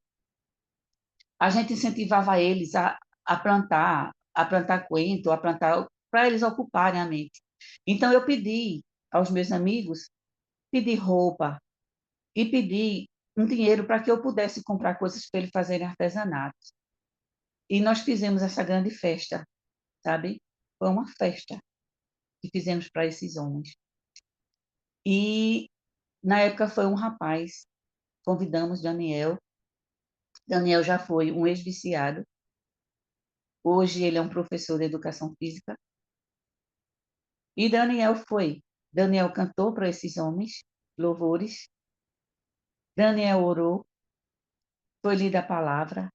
A gente incentivava eles a plantar coentro, a plantar, para eles ocuparem a mente. Então, eu pedi aos meus amigos, pedi roupa e pedi um dinheiro para que eu pudesse comprar coisas para eles fazerem artesanato. E nós fizemos essa grande festa, sabe? Foi uma festa que fizemos para esses homens. E, na época, foi um rapaz, convidamos Daniel. Daniel já foi um ex-viciado. Hoje ele é um professor de educação física. E Daniel foi. Daniel cantou para esses homens louvores. Daniel orou, foi lida a palavra.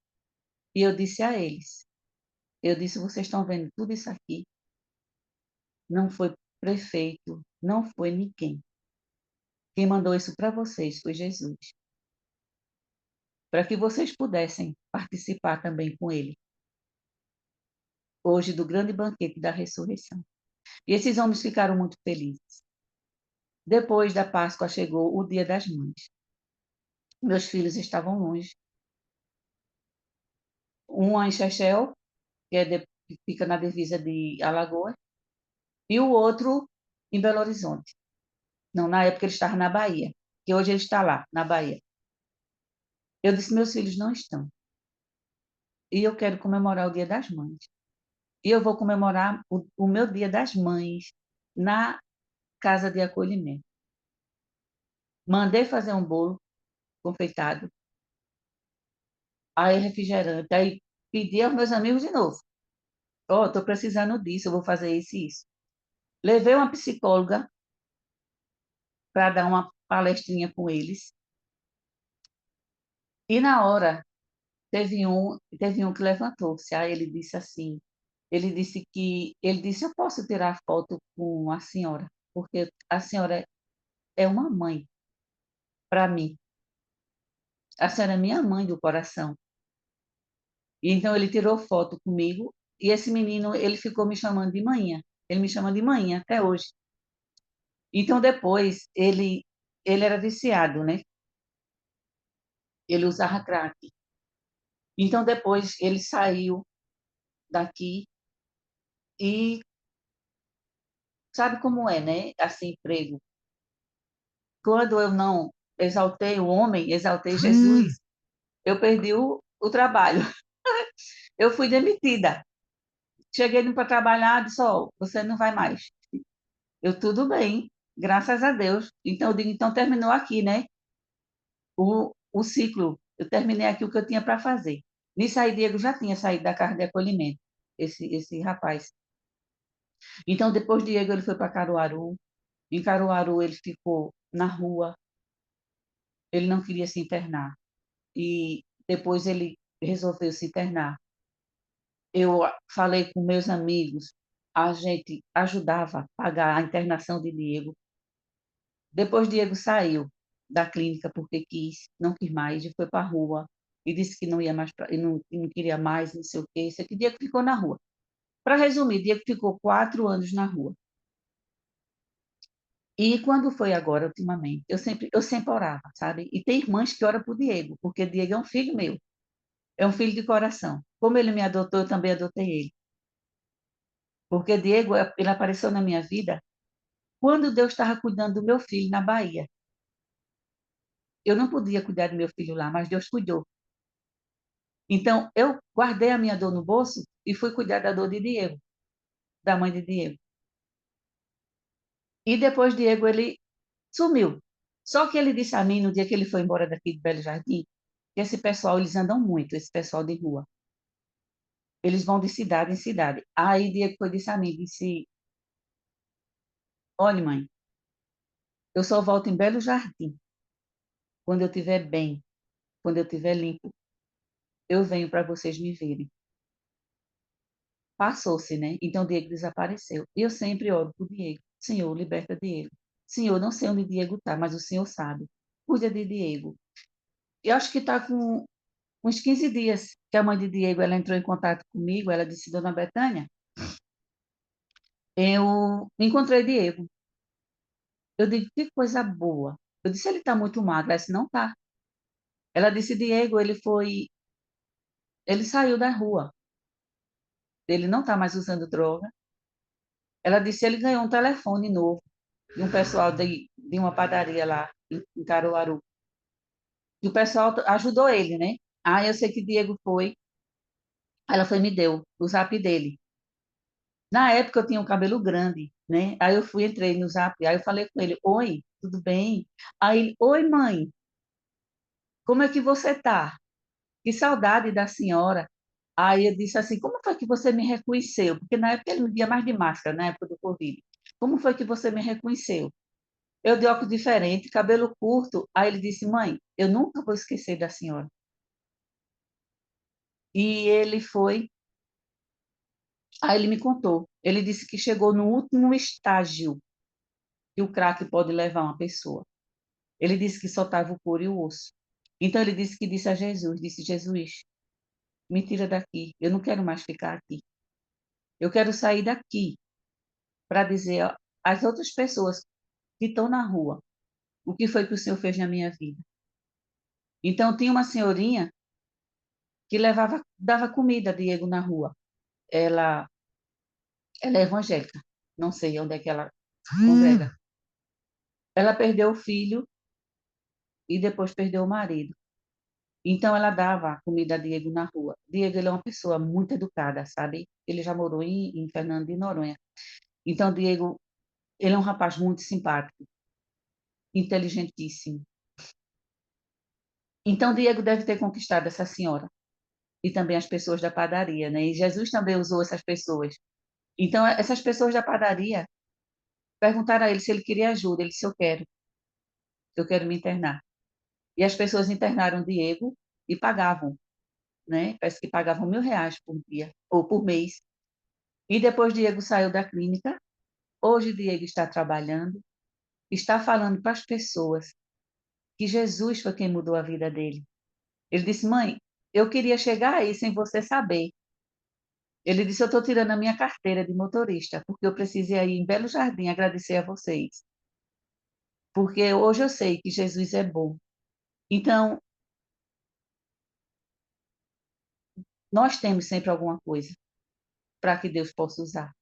E eu disse a eles, vocês estão vendo tudo isso aqui? Não foi prefeito, não foi ninguém. Quem mandou isso para vocês foi Jesus. Para que vocês pudessem participar também com ele. Hoje do grande banquete da ressurreição. E esses homens ficaram muito felizes. Depois da Páscoa chegou o Dia das Mães. Meus filhos estavam longe. Um em Chechel, que fica na divisa de Alagoas, e o outro em Belo Horizonte. Não, na época ele estava na Bahia, que hoje ele está lá, na Bahia. Eu disse, meus filhos não estão. E eu quero comemorar o Dia das Mães. E eu vou comemorar o meu Dia das Mães na casa de acolhimento. Mandei fazer um bolo confeitado, aí refrigerante, aí pedi aos meus amigos de novo. Estou precisando disso, eu vou fazer isso e isso. Levei uma psicóloga para dar uma palestrinha com eles. E na hora, teve um que levantou-se. Aí ele disse, eu posso tirar foto com a senhora, porque a senhora é uma mãe para mim. A senhora é minha mãe do coração. E então ele tirou foto comigo e esse menino, ele ficou me chamando de manhã. Ele me chama de manhã até hoje. Então depois ele era viciado, né? Ele usava crack. Então depois ele saiu daqui e sabe como é, né? Assim, emprego. Quando eu não exaltei o homem, exaltei Jesus, eu perdi o trabalho. Eu fui demitida. Cheguei para trabalhar, disse, você não vai mais. Eu, tudo bem, graças a Deus. Então, eu digo, então terminou aqui, né? O ciclo. Eu terminei aqui o que eu tinha para fazer. Nisso aí, Diego já tinha saído da casa de acolhimento, esse rapaz. Então, depois Diego, ele foi para Caruaru. Em Caruaru, ele ficou na rua. Ele não queria se internar. E depois ele resolveu se internar. Eu falei com meus amigos, a gente ajudava a pagar a internação de Diego. Depois Diego saiu da clínica porque não quis mais, e foi para a rua e disse que não ia mais, e não queria mais, não sei o quê. Isso aqui, Diego ficou na rua. Para resumir, Diego ficou 4 anos na rua. E quando foi agora, ultimamente, eu sempre orava, sabe? E tem irmãs que oram por Diego, porque Diego é um filho meu, é um filho de coração. Como ele me adotou, eu também adotei ele. Porque Diego, ele apareceu na minha vida quando Deus estava cuidando do meu filho na Bahia. Eu não podia cuidar do meu filho lá, mas Deus cuidou. Então, eu guardei a minha dor no bolso e fui cuidar da dor de Diego, da mãe de Diego. E depois Diego, ele sumiu. Só que ele disse a mim, no dia que ele foi embora daqui de Belo Jardim, que esse pessoal, eles andam muito, esse pessoal de rua. Eles vão de cidade em cidade. Aí Diego foi disse a mim, disse, olha, mãe, eu só volto em Belo Jardim quando eu estiver bem, quando eu estiver limpo. Eu venho para vocês me verem. Passou-se, né? Então Diego desapareceu. E eu sempre oro por Diego. Senhor, liberta Diego. Senhor, não sei onde Diego está, mas o Senhor sabe. Cuida de Diego. Eu acho que está com uns 15 dias que a mãe de Diego ela entrou em contato comigo. Ela disse, Dona Betânia, eu encontrei Diego. Eu digo, que coisa boa. Eu disse, ele está muito magro. Ela disse, não está. Ela disse, Diego, ele saiu da rua. Ele não está mais usando droga. Ela disse, ele ganhou um telefone novo de um pessoal de uma padaria lá em Caruaru. E o pessoal ajudou ele, né? Aí eu sei que Diego foi, ela foi e me deu o zap dele. Na época eu tinha um cabelo grande, né? Aí eu fui, entrei no zap, aí eu falei com ele, oi, tudo bem? Aí ele, oi, mãe, como é que você tá? Que saudade da senhora. Aí eu disse assim, como foi que você me reconheceu? Porque na época ele não ia mais de máscara, na época do Covid. Como foi que você me reconheceu? Eu de óculos diferente, cabelo curto. Aí ele disse, mãe, eu nunca vou esquecer da senhora. E ele foi, aí ele me contou. Ele disse que chegou no último estágio que o crack pode levar uma pessoa. Ele disse que soltava o couro e o osso. Então ele disse que disse a Jesus, disse, Jesus, me tira daqui, eu não quero mais ficar aqui. Eu quero sair daqui para dizer às outras pessoas que estão na rua o que foi que o Senhor fez na minha vida. Então tinha uma senhorinha que dava comida a Diego na rua. Ela, ela é evangélica, não sei onde é que ela congrega. Ela perdeu o filho e depois perdeu o marido. Então ela dava comida a Diego na rua. Diego, ele é uma pessoa muito educada, sabe? Ele já morou em Fernando de Noronha. Então Diego, ele é um rapaz muito simpático, inteligentíssimo. Então Diego deve ter conquistado essa senhora e também as pessoas da padaria, né? E Jesus também usou essas pessoas. Então essas pessoas da padaria perguntaram a ele se ele queria ajuda. Ele disse, eu quero me internar. E as pessoas internaram Diego e pagavam, né? Parece que pagavam R$ 1.000 por dia ou por mês. E depois Diego saiu da clínica. Hoje Diego está trabalhando, está falando para as pessoas que Jesus foi quem mudou a vida dele. Ele disse, mãe, eu queria chegar aí sem você saber. Ele disse, eu estou tirando a minha carteira de motorista, porque eu precisei ir em Belo Jardim agradecer a vocês. Porque hoje eu sei que Jesus é bom. Então, nós temos sempre alguma coisa para que Deus possa usar,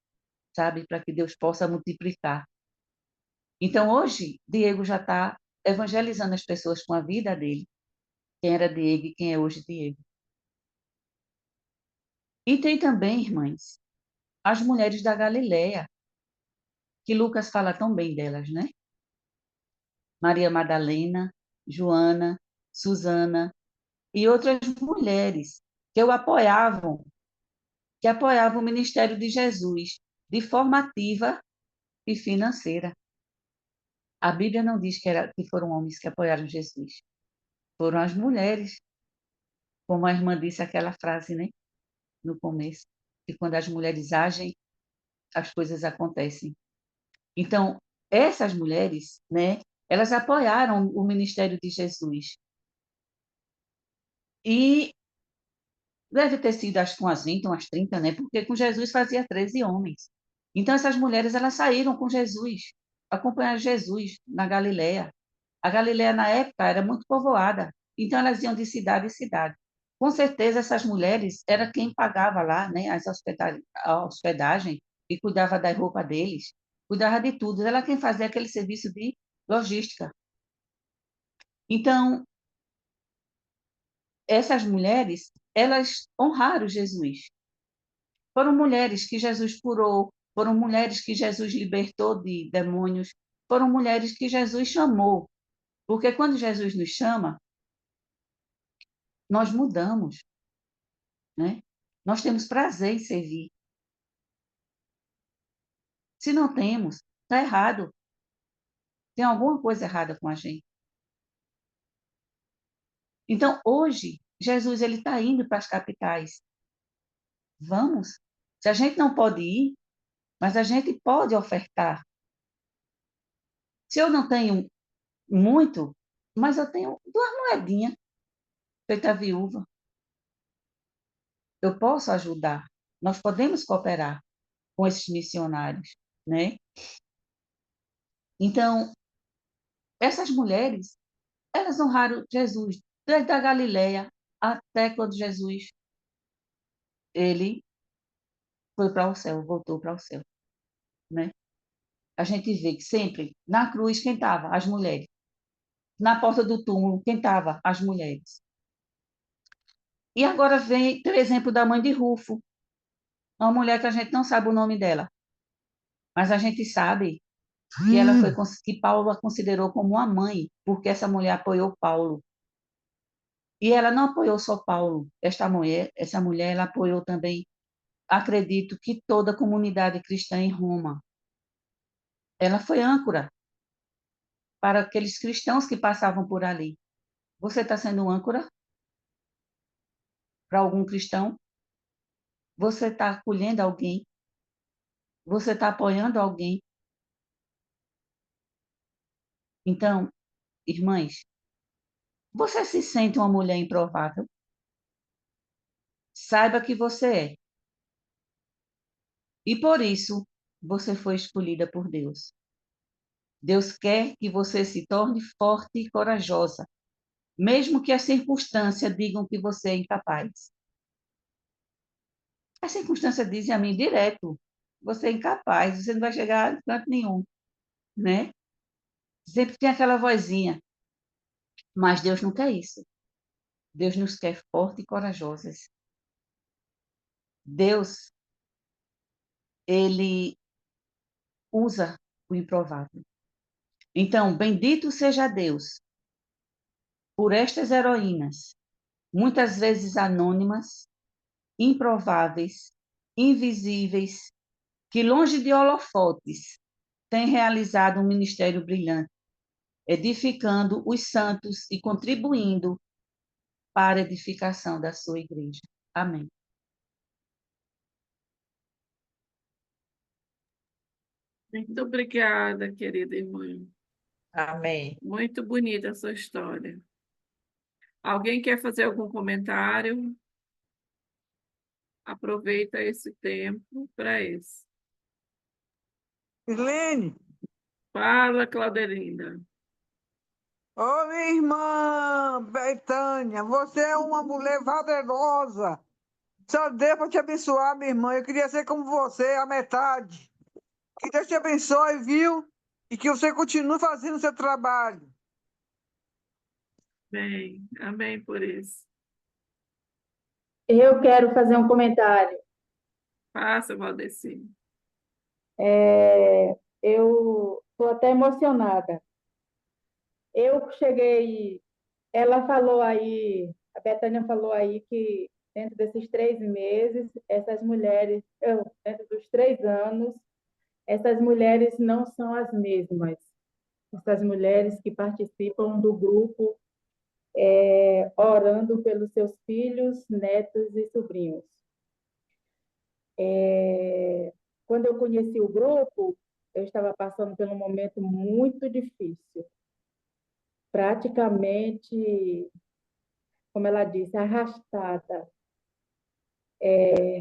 sabe? Para que Deus possa multiplicar. Então, hoje, Diego já está evangelizando as pessoas com a vida dele, quem era Diego e quem é hoje Diego. E tem também, irmãs, as mulheres da Galileia, que Lucas fala tão bem delas, né? Maria Madalena, Joana, Susana e outras mulheres que apoiavam o ministério de Jesus de forma ativa e financeira. A Bíblia não diz que foram homens que apoiaram Jesus, foram as mulheres, como a irmã disse aquela frase, né, no começo, que quando as mulheres agem, as coisas acontecem. Então, essas mulheres, né, elas apoiaram o ministério de Jesus. E deve ter sido, acho que umas 20, umas 30, né, porque com Jesus fazia 13 homens. Então, essas mulheres, elas saíram com Jesus, acompanharam Jesus na Galileia. A Galileia, na época, era muito povoada, então elas iam de cidade em cidade. com certeza essas mulheres era quem pagava lá, né, a hospedagem e cuidava da roupa deles, cuidava de tudo. Ela quem fazia aquele serviço de logística. Então, essas mulheres, elas honraram Jesus. Foram mulheres que Jesus curou, foram mulheres que Jesus libertou de demônios, foram mulheres que Jesus chamou. Porque quando Jesus nos chama, nós mudamos, né? Nós temos prazer em servir. Se não temos, está errado. Tem alguma coisa errada com a gente. Então, hoje, Jesus ele está indo para as capitais. Vamos. Se a gente não pode ir, mas a gente pode ofertar. Se eu não tenho muito, mas eu tenho 2 moedinhas, feita viúva, eu posso ajudar. Nós podemos cooperar com esses missionários, né? Então, essas mulheres, elas honraram Jesus desde a Galileia até quando Jesus ele foi para o céu, voltou para o céu, né? A gente vê que sempre na cruz quem estava? As mulheres. Na porta do túmulo quem estava? As mulheres. E agora tem o exemplo da mãe de Rufo, uma mulher que a gente não sabe o nome dela, mas a gente sabe que ela foi que Paulo a considerou como uma mãe, porque essa mulher apoiou Paulo. E ela não apoiou só Paulo, essa mulher, ela apoiou também, acredito que toda a comunidade cristã em Roma. Ela foi âncora para aqueles cristãos que passavam por ali. Você está sendo âncora para algum cristão? Você está acolhendo alguém? Você está apoiando alguém? Então, irmãs, você se sente uma mulher improvável? Saiba que você é. E por isso, você foi escolhida por Deus. Deus quer que você se torne forte e corajosa, mesmo que as circunstâncias digam que você é incapaz. As circunstâncias dizem a mim direto, você é incapaz, você não vai chegar a canto nenhum, né? Sempre tem aquela vozinha, mas Deus não quer isso. Deus nos quer fortes e corajosas. Deus, ele usa o improvável. Então, bendito seja Deus por estas heroínas, muitas vezes anônimas, improváveis, invisíveis, que longe de holofotes têm realizado um ministério brilhante, edificando os santos e contribuindo para a edificação da sua igreja. Amém. Muito obrigada, querida irmã. Amém. Muito bonita a sua história. Alguém quer fazer algum comentário? Aproveita esse tempo para isso. Irlene, Fala, Claudelinda. ô minha irmã Betânia, você é uma mulher valerosa. Só Deus para te abençoar, minha irmã. Eu queria ser como você, a metade. Que Deus te abençoe, viu? E que você continue fazendo o seu trabalho. Bem, amém por isso. Eu quero fazer um comentário. Faça, Valdeci. Eu estou até emocionada. Eu cheguei, ela falou aí, a Betânia falou aí que dentro desses 3 meses, essas mulheres, dentro dos 3 anos, essas mulheres não são as mesmas. Essas mulheres que participam do grupo, orando pelos seus filhos, netos e sobrinhos. Quando eu conheci o grupo, eu estava passando por um momento muito difícil. Praticamente, como ela disse, arrastada,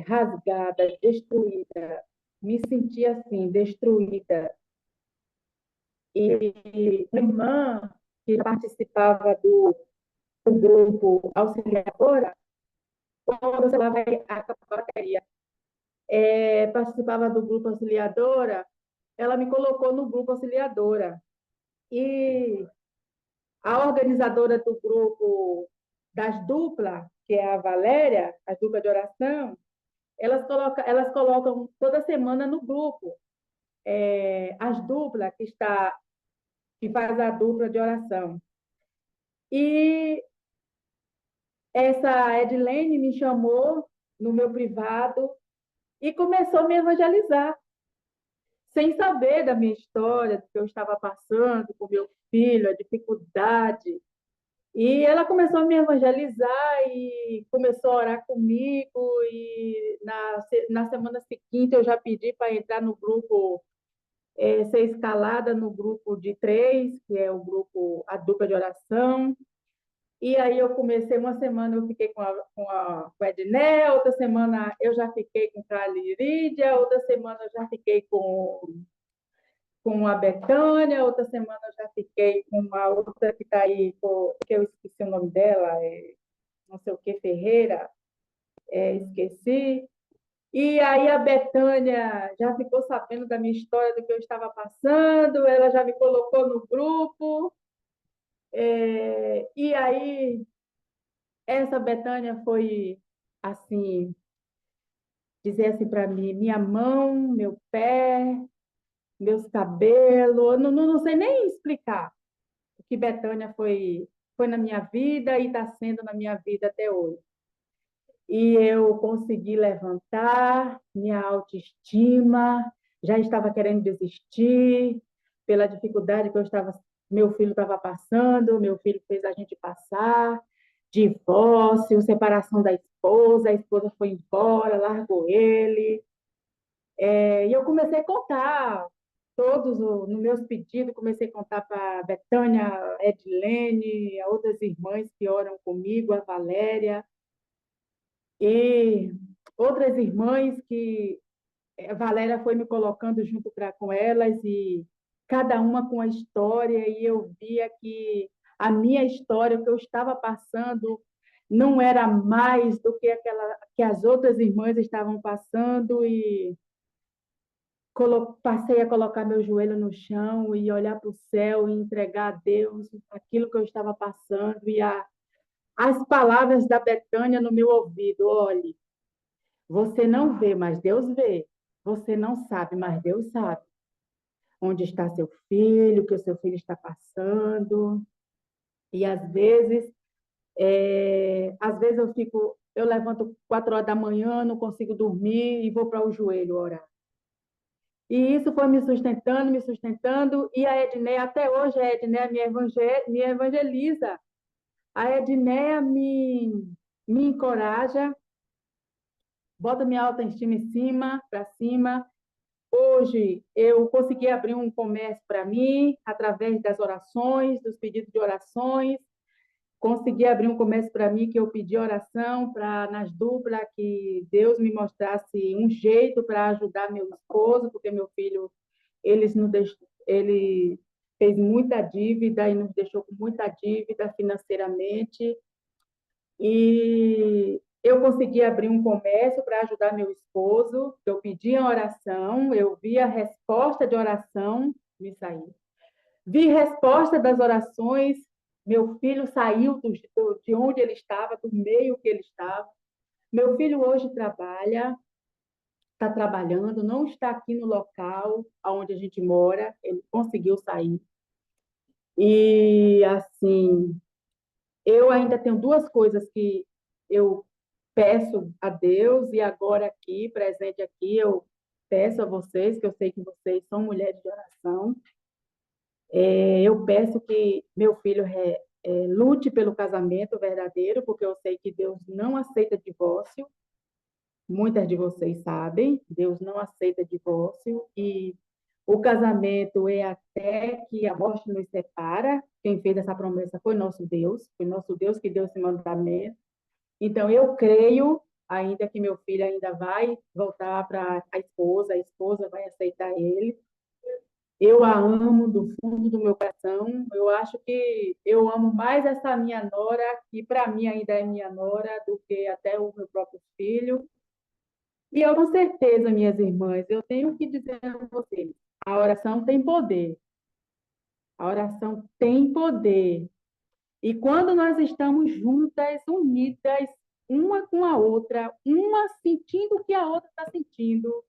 rasgada, destruída. Me senti assim, destruída. E minha irmã, que participava do grupo auxiliadora, quando o celular vai acabar a bateria. Participava do grupo auxiliadora, ela me colocou no grupo auxiliadora. E a organizadora do grupo das duplas, que é a Valéria, a dupla de oração, elas colocam toda semana no grupo as duplas que faz a dupla de oração. E essa Edilene me chamou no meu privado e começou a me evangelizar, sem saber da minha história, do que eu estava passando com meu filho, a dificuldade. E ela começou a me evangelizar e começou a orar comigo. E na semana seguinte eu já pedi para entrar no grupo, ser escalada no grupo de 3, que é o grupo, a dupla de oração. E aí eu comecei, uma semana eu fiquei com a Edné, outra semana eu já fiquei com a Lídia, outra semana eu já fiquei com a Betânia, outra semana eu já fiquei com a outra que está aí, que eu esqueci o nome dela, não sei o que, Ferreira, esqueci. E aí a Betânia já ficou sabendo da minha história, do que eu estava passando, ela já me colocou no grupo. E aí essa Betânia foi assim, dizer assim para mim, minha mão, meu pé, meus cabelos, não sei nem explicar o que Betânia foi na minha vida e está sendo na minha vida até hoje. E eu consegui levantar minha autoestima, já estava querendo desistir pela dificuldade que meu filho estava passando, meu filho fez a gente passar, divórcio, separação da esposa, a esposa foi embora, largou ele. E eu comecei a contar todos nos meus pedidos, comecei a contar para a Betânia, a Edilene, a outras irmãs que oram comigo, a Valéria, e outras irmãs que a Valéria foi me colocando junto com elas, e cada uma com a história, e eu via que a minha história, o que eu estava passando, não era mais do que aquela que as outras irmãs estavam passando, e passei a colocar meu joelho no chão e olhar para o céu e entregar a Deus aquilo que eu estava passando, e as palavras da Betânia no meu ouvido: olhe, você não vê, mas Deus vê. Você não sabe, mas Deus sabe onde está seu filho, o que o seu filho está passando. E às vezes eu levanto 4 horas da manhã, não consigo dormir e vou para o joelho orar. E isso foi me sustentando, e a Edneia, até hoje, a Edneia me evangeliza. A Edneia me encoraja, bota minha autoestima para cima. Hoje, eu consegui abrir um comércio para mim, através das orações, dos pedidos de orações. Consegui abrir um comércio para mim, que eu pedi oração nas duplas, que Deus me mostrasse um jeito para ajudar meu esposo, porque meu filho, ele fez muita dívida e nos deixou com muita dívida financeiramente. E eu consegui abrir um comércio para ajudar meu esposo. Eu pedi a oração, eu vi a resposta de oração me sair. Vi resposta das orações, meu filho saiu de onde ele estava, do meio que ele estava. Meu filho hoje está trabalhando, não está aqui no local onde a gente mora, ele conseguiu sair. E, assim, eu ainda tenho 2 coisas que eu peço a Deus, e agora aqui, presente aqui, eu peço a vocês, que eu sei que vocês são mulheres de oração. Eu peço que meu filho lute pelo casamento verdadeiro, porque eu sei que Deus não aceita divórcio. Muitas de vocês sabem, Deus não aceita divórcio, e o casamento é até que a morte nos separa. Quem fez essa promessa foi nosso Deus, que deu esse mandamento. Então, eu creio ainda que meu filho ainda vai voltar para a esposa vai aceitar ele. Eu a amo do fundo do meu coração. Eu acho que eu amo mais essa minha nora, que para mim ainda é minha nora, do que até o meu próprio filho. E eu, com certeza, minhas irmãs, eu tenho que dizer a vocês: a oração tem poder. A oração tem poder. E quando nós estamos juntas, unidas, uma com a outra, uma sentindo o que a outra está sentindo,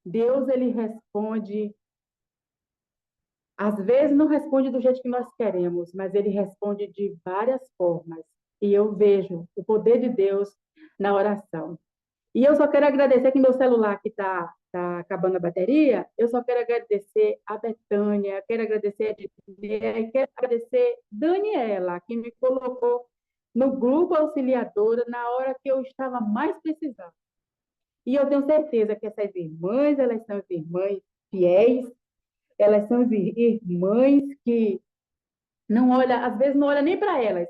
Deus ele responde. Às vezes não responde do jeito que nós queremos, mas ele responde de várias formas. E eu vejo o poder de Deus na oração. E eu só quero agradecer que meu celular que tá acabando a bateria, eu só quero agradecer a Betânia, quero agradecer a Edneia, e quero agradecer Daniela, que me colocou no grupo auxiliadora na hora que eu estava mais precisando. E eu tenho certeza que essas irmãs, elas são irmãs fiéis, elas são irmãs que não olham, às vezes não olham nem para elas,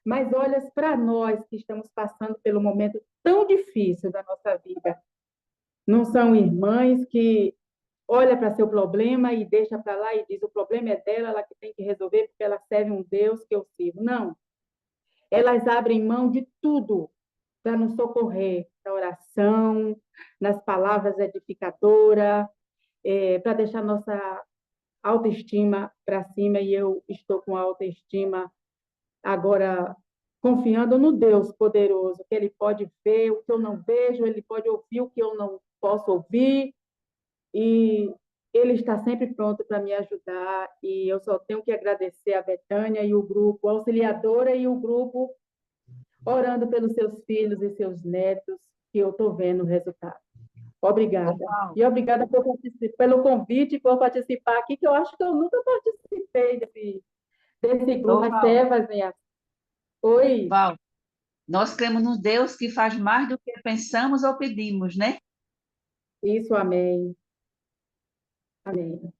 mas olham para nós que estamos passando pelo momento tão difícil da nossa vida. Não são irmãs que olha para seu problema e deixa para lá e diz o problema é dela, ela que tem que resolver porque ela serve um Deus que eu sirvo. Não. Elas abrem mão de tudo para nos socorrer na oração, nas palavras edificadoras, para deixar nossa autoestima para cima, e eu estou com a autoestima agora confiando no Deus poderoso, que Ele pode ver o que eu não vejo, Ele pode ouvir o que eu não posso ouvir, e Ele está sempre pronto para me ajudar, e eu só tenho que agradecer a Betânia e o grupo, a auxiliadora e o grupo, orando pelos seus filhos e seus netos, que eu estou vendo o resultado. Obrigada. E obrigada pelo convite, por participar aqui, que eu acho que eu nunca participei desse grupo. As Sevas, né? Oi. Val, nós cremos no Deus que faz mais do que pensamos ou pedimos, né? Isso, amém. Amém.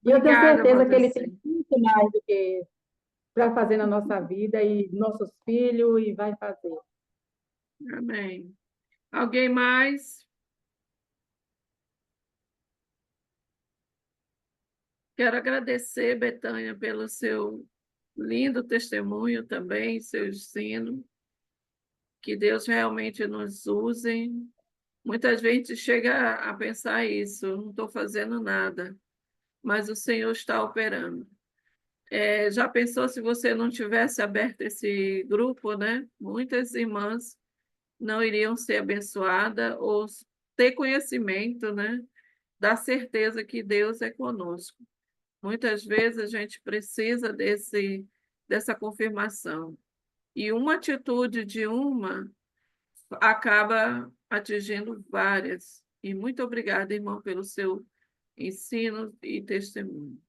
E eu tenho Obrigada, certeza que Ele tem Valdeci. muito mais do que para fazer na nossa vida e nossos filhos, e vai fazer. Amém. Alguém mais? Quero agradecer, Betânia, pelo seu lindo testemunho também, seu ensino. Que Deus realmente nos use. Muitas vezes chega a pensar isso, não estou fazendo nada, mas o Senhor está operando. Já pensou se você não tivesse aberto esse grupo, né? Muitas irmãs não iriam ser abençoadas ou ter conhecimento, né? Da certeza que Deus é conosco. Muitas vezes a gente precisa dessa confirmação. E uma atitude de uma acaba atingindo várias. E muito obrigada, irmão, pelo seu ensino e testemunho.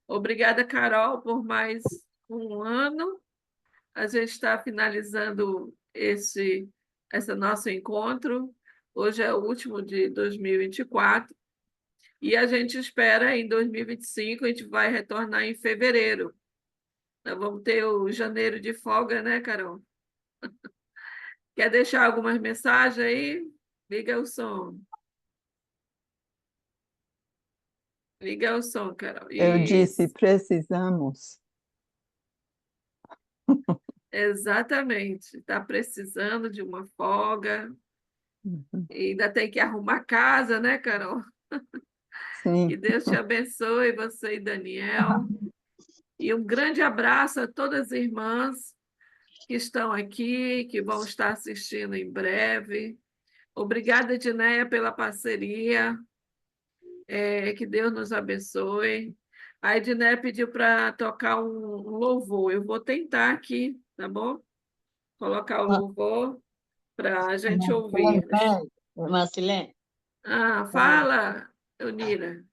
Obrigada, Carol, por mais um ano. A gente está finalizando esse nosso encontro. Hoje é o último de 2024. E a gente espera em 2025, a gente vai retornar em fevereiro. Nós vamos ter o janeiro de folga, né, Carol? Quer deixar algumas mensagens aí? Liga o som. Liga o som, Carol. Eu disse, Isso, precisamos. exatamente. Está precisando de uma folga. Uhum. E ainda tem que arrumar casa, né, Carol? Que Sim, Deus te abençoe, você e Daniel. E um grande abraço a todas as irmãs que estão aqui, que vão estar assistindo em breve. Obrigada, Edneia, pela parceria. Que Deus nos abençoe. A Edneia pediu para tocar um louvor. Eu vou tentar aqui, tá bom? Colocar o louvor para a gente ouvir. Marcilene, Fala, Eunira.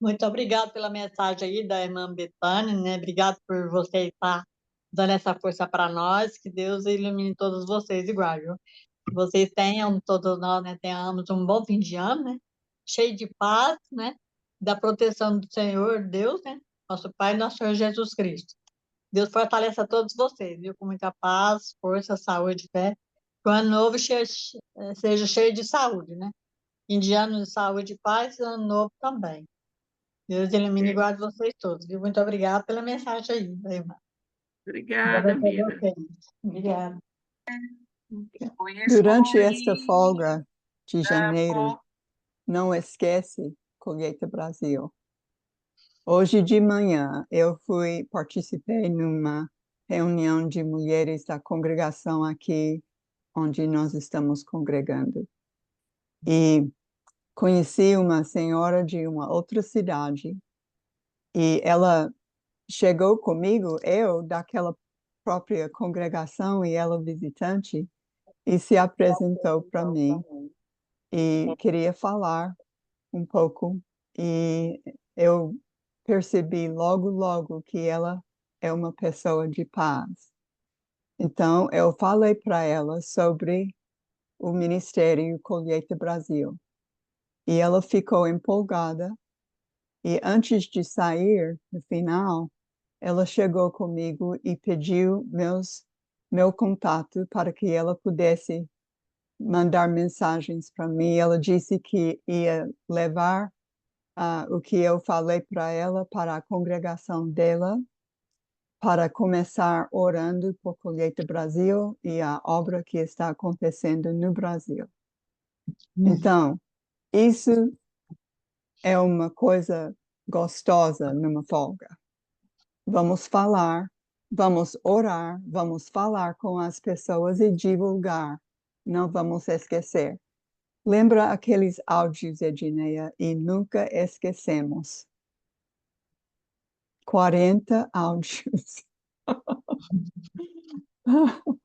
muito obrigada pela mensagem aí da irmã Betânia, né? Obrigado por você estar dando essa força para nós, que Deus ilumine todos vocês igual, viu? Que vocês tenham, todos nós, né, tenhamos um bom fim de ano, né? Cheio de paz, né? Da proteção do Senhor, Deus, né? Nosso Pai e nosso Senhor Jesus Cristo. Deus fortaleça todos vocês, viu? Com muita paz, força, saúde, fé. Que o ano novo seja cheio de saúde, né? fim de ano de saúde e paz, e ano novo também. Deus ilumine e guarde vocês todos, viu? Muito obrigada pela mensagem aí, da irmã. Obrigada, Deus Mira. abençoe vocês. Obrigada. Durante esta folga de janeiro, não esquece Colheita Brasil. Hoje de manhã eu participei numa reunião de mulheres da congregação aqui onde nós estamos congregando. E conheci uma senhora de uma outra cidade e ela chegou comigo, eu daquela própria congregação e ela visitante, e se apresentou para mim e queria falar um pouco. E eu percebi logo que ela é uma pessoa de paz. Então, eu falei para ela sobre o Ministério Colheita Brasil. E ela ficou empolgada. E antes de sair, no final, ela chegou comigo e pediu meu contato para que ela pudesse mandar mensagens para mim. Ela disse que ia levar o que eu falei para ela para a congregação dela, para começar orando por Colheita Brasil e a obra que está acontecendo no Brasil. Então, isso é uma coisa gostosa numa folga. Vamos falar, vamos orar, vamos falar com as pessoas e divulgar. Não vamos esquecer. Lembra aqueles áudios, Edneia, e nunca esquecemos. 40 áudios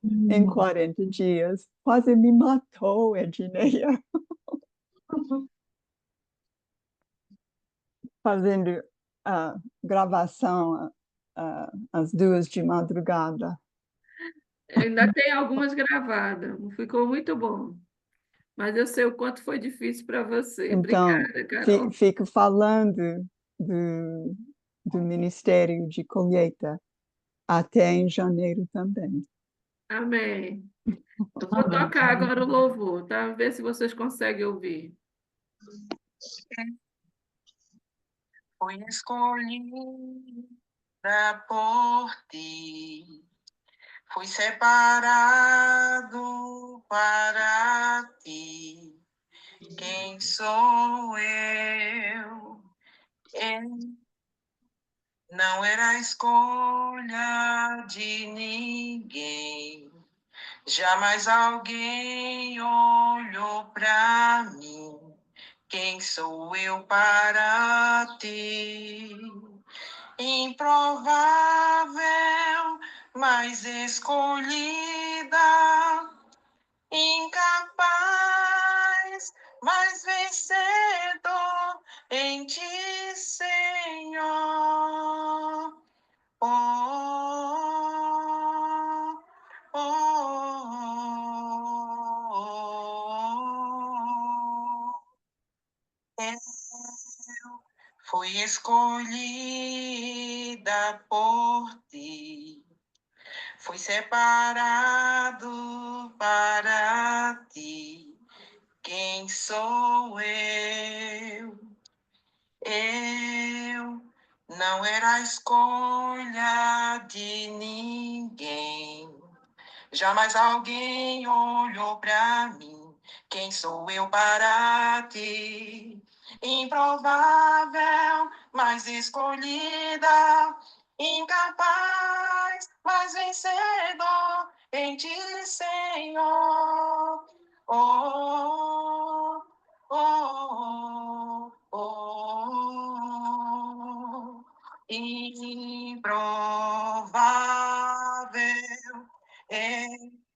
em 40 dias. Quase me matou, Edneia, fazendo a gravação às 2 de madrugada. Ainda tem algumas gravadas, ficou muito bom. Mas eu sei o quanto foi difícil para você. Então, Obrigada, Carol. fico falando do Ministério de Colheita até em janeiro também. Amém. Eu vou Amém. tocar agora o louvor, tá? Ver se vocês conseguem ouvir. Fui escolhida por ti, fui separado para ti. Quem sou eu? Não era escolha de ninguém. Jamais alguém olhou para mim. Quem sou eu para ti? Improvável, mas escolhida. Incapaz, mas vencedor em ti, Senhor. Oh, oh, oh. Eu fui escolhida por ti. Fui separado para ti. Quem sou eu? Eu não era a escolha de ninguém. Jamais alguém olhou para mim. Quem sou eu para ti? Improvável, mas escolhida. Incapaz, mas vencedor em ti, Senhor. Oh, oh, oh, oh. Improvável,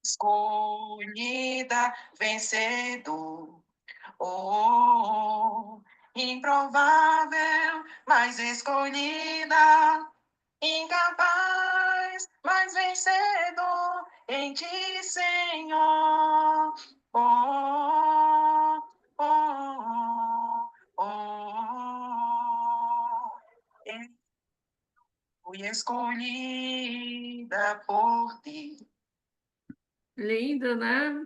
escolhida, vencedor. Oh, improvável, mas escolhida. Incapaz, mas vencedor em ti, Senhor. Oh, oh, oh, oh. Eu fui escolhida por ti. Lindo, né?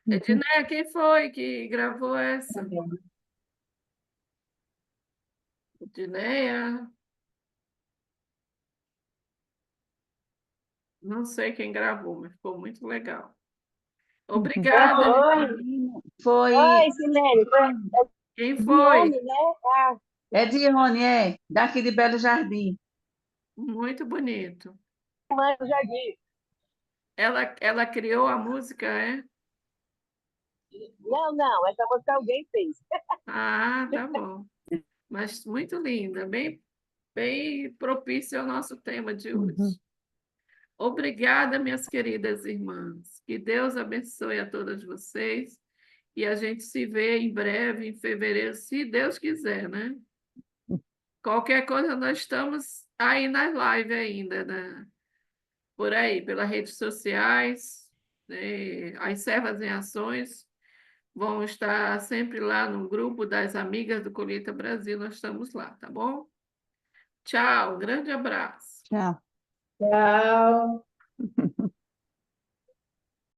Edneia, quem foi que gravou essa? Edneia? Não sei quem gravou, mas ficou muito legal. Obrigada. Foi. Oi, Silene. Quem foi? Dione, né? É Dione, daqui de Belo Jardim. Muito bonito. Mãe do Jardim. Ela criou a música, é? Não, essa música alguém fez. Ah, tá bom. Mas muito linda, bem propícia ao nosso tema de hoje. Obrigada, minhas queridas irmãs. Que Deus abençoe a todas vocês e a gente se vê em breve, em fevereiro, se Deus quiser, né? Qualquer coisa, nós estamos aí nas lives ainda, né? Por aí, pelas redes sociais, né? As Servas em Ações vão estar sempre lá no grupo das Amigas do Colheita Brasil, nós estamos lá, tá bom? Tchau, grande abraço. Tchau. Tchau.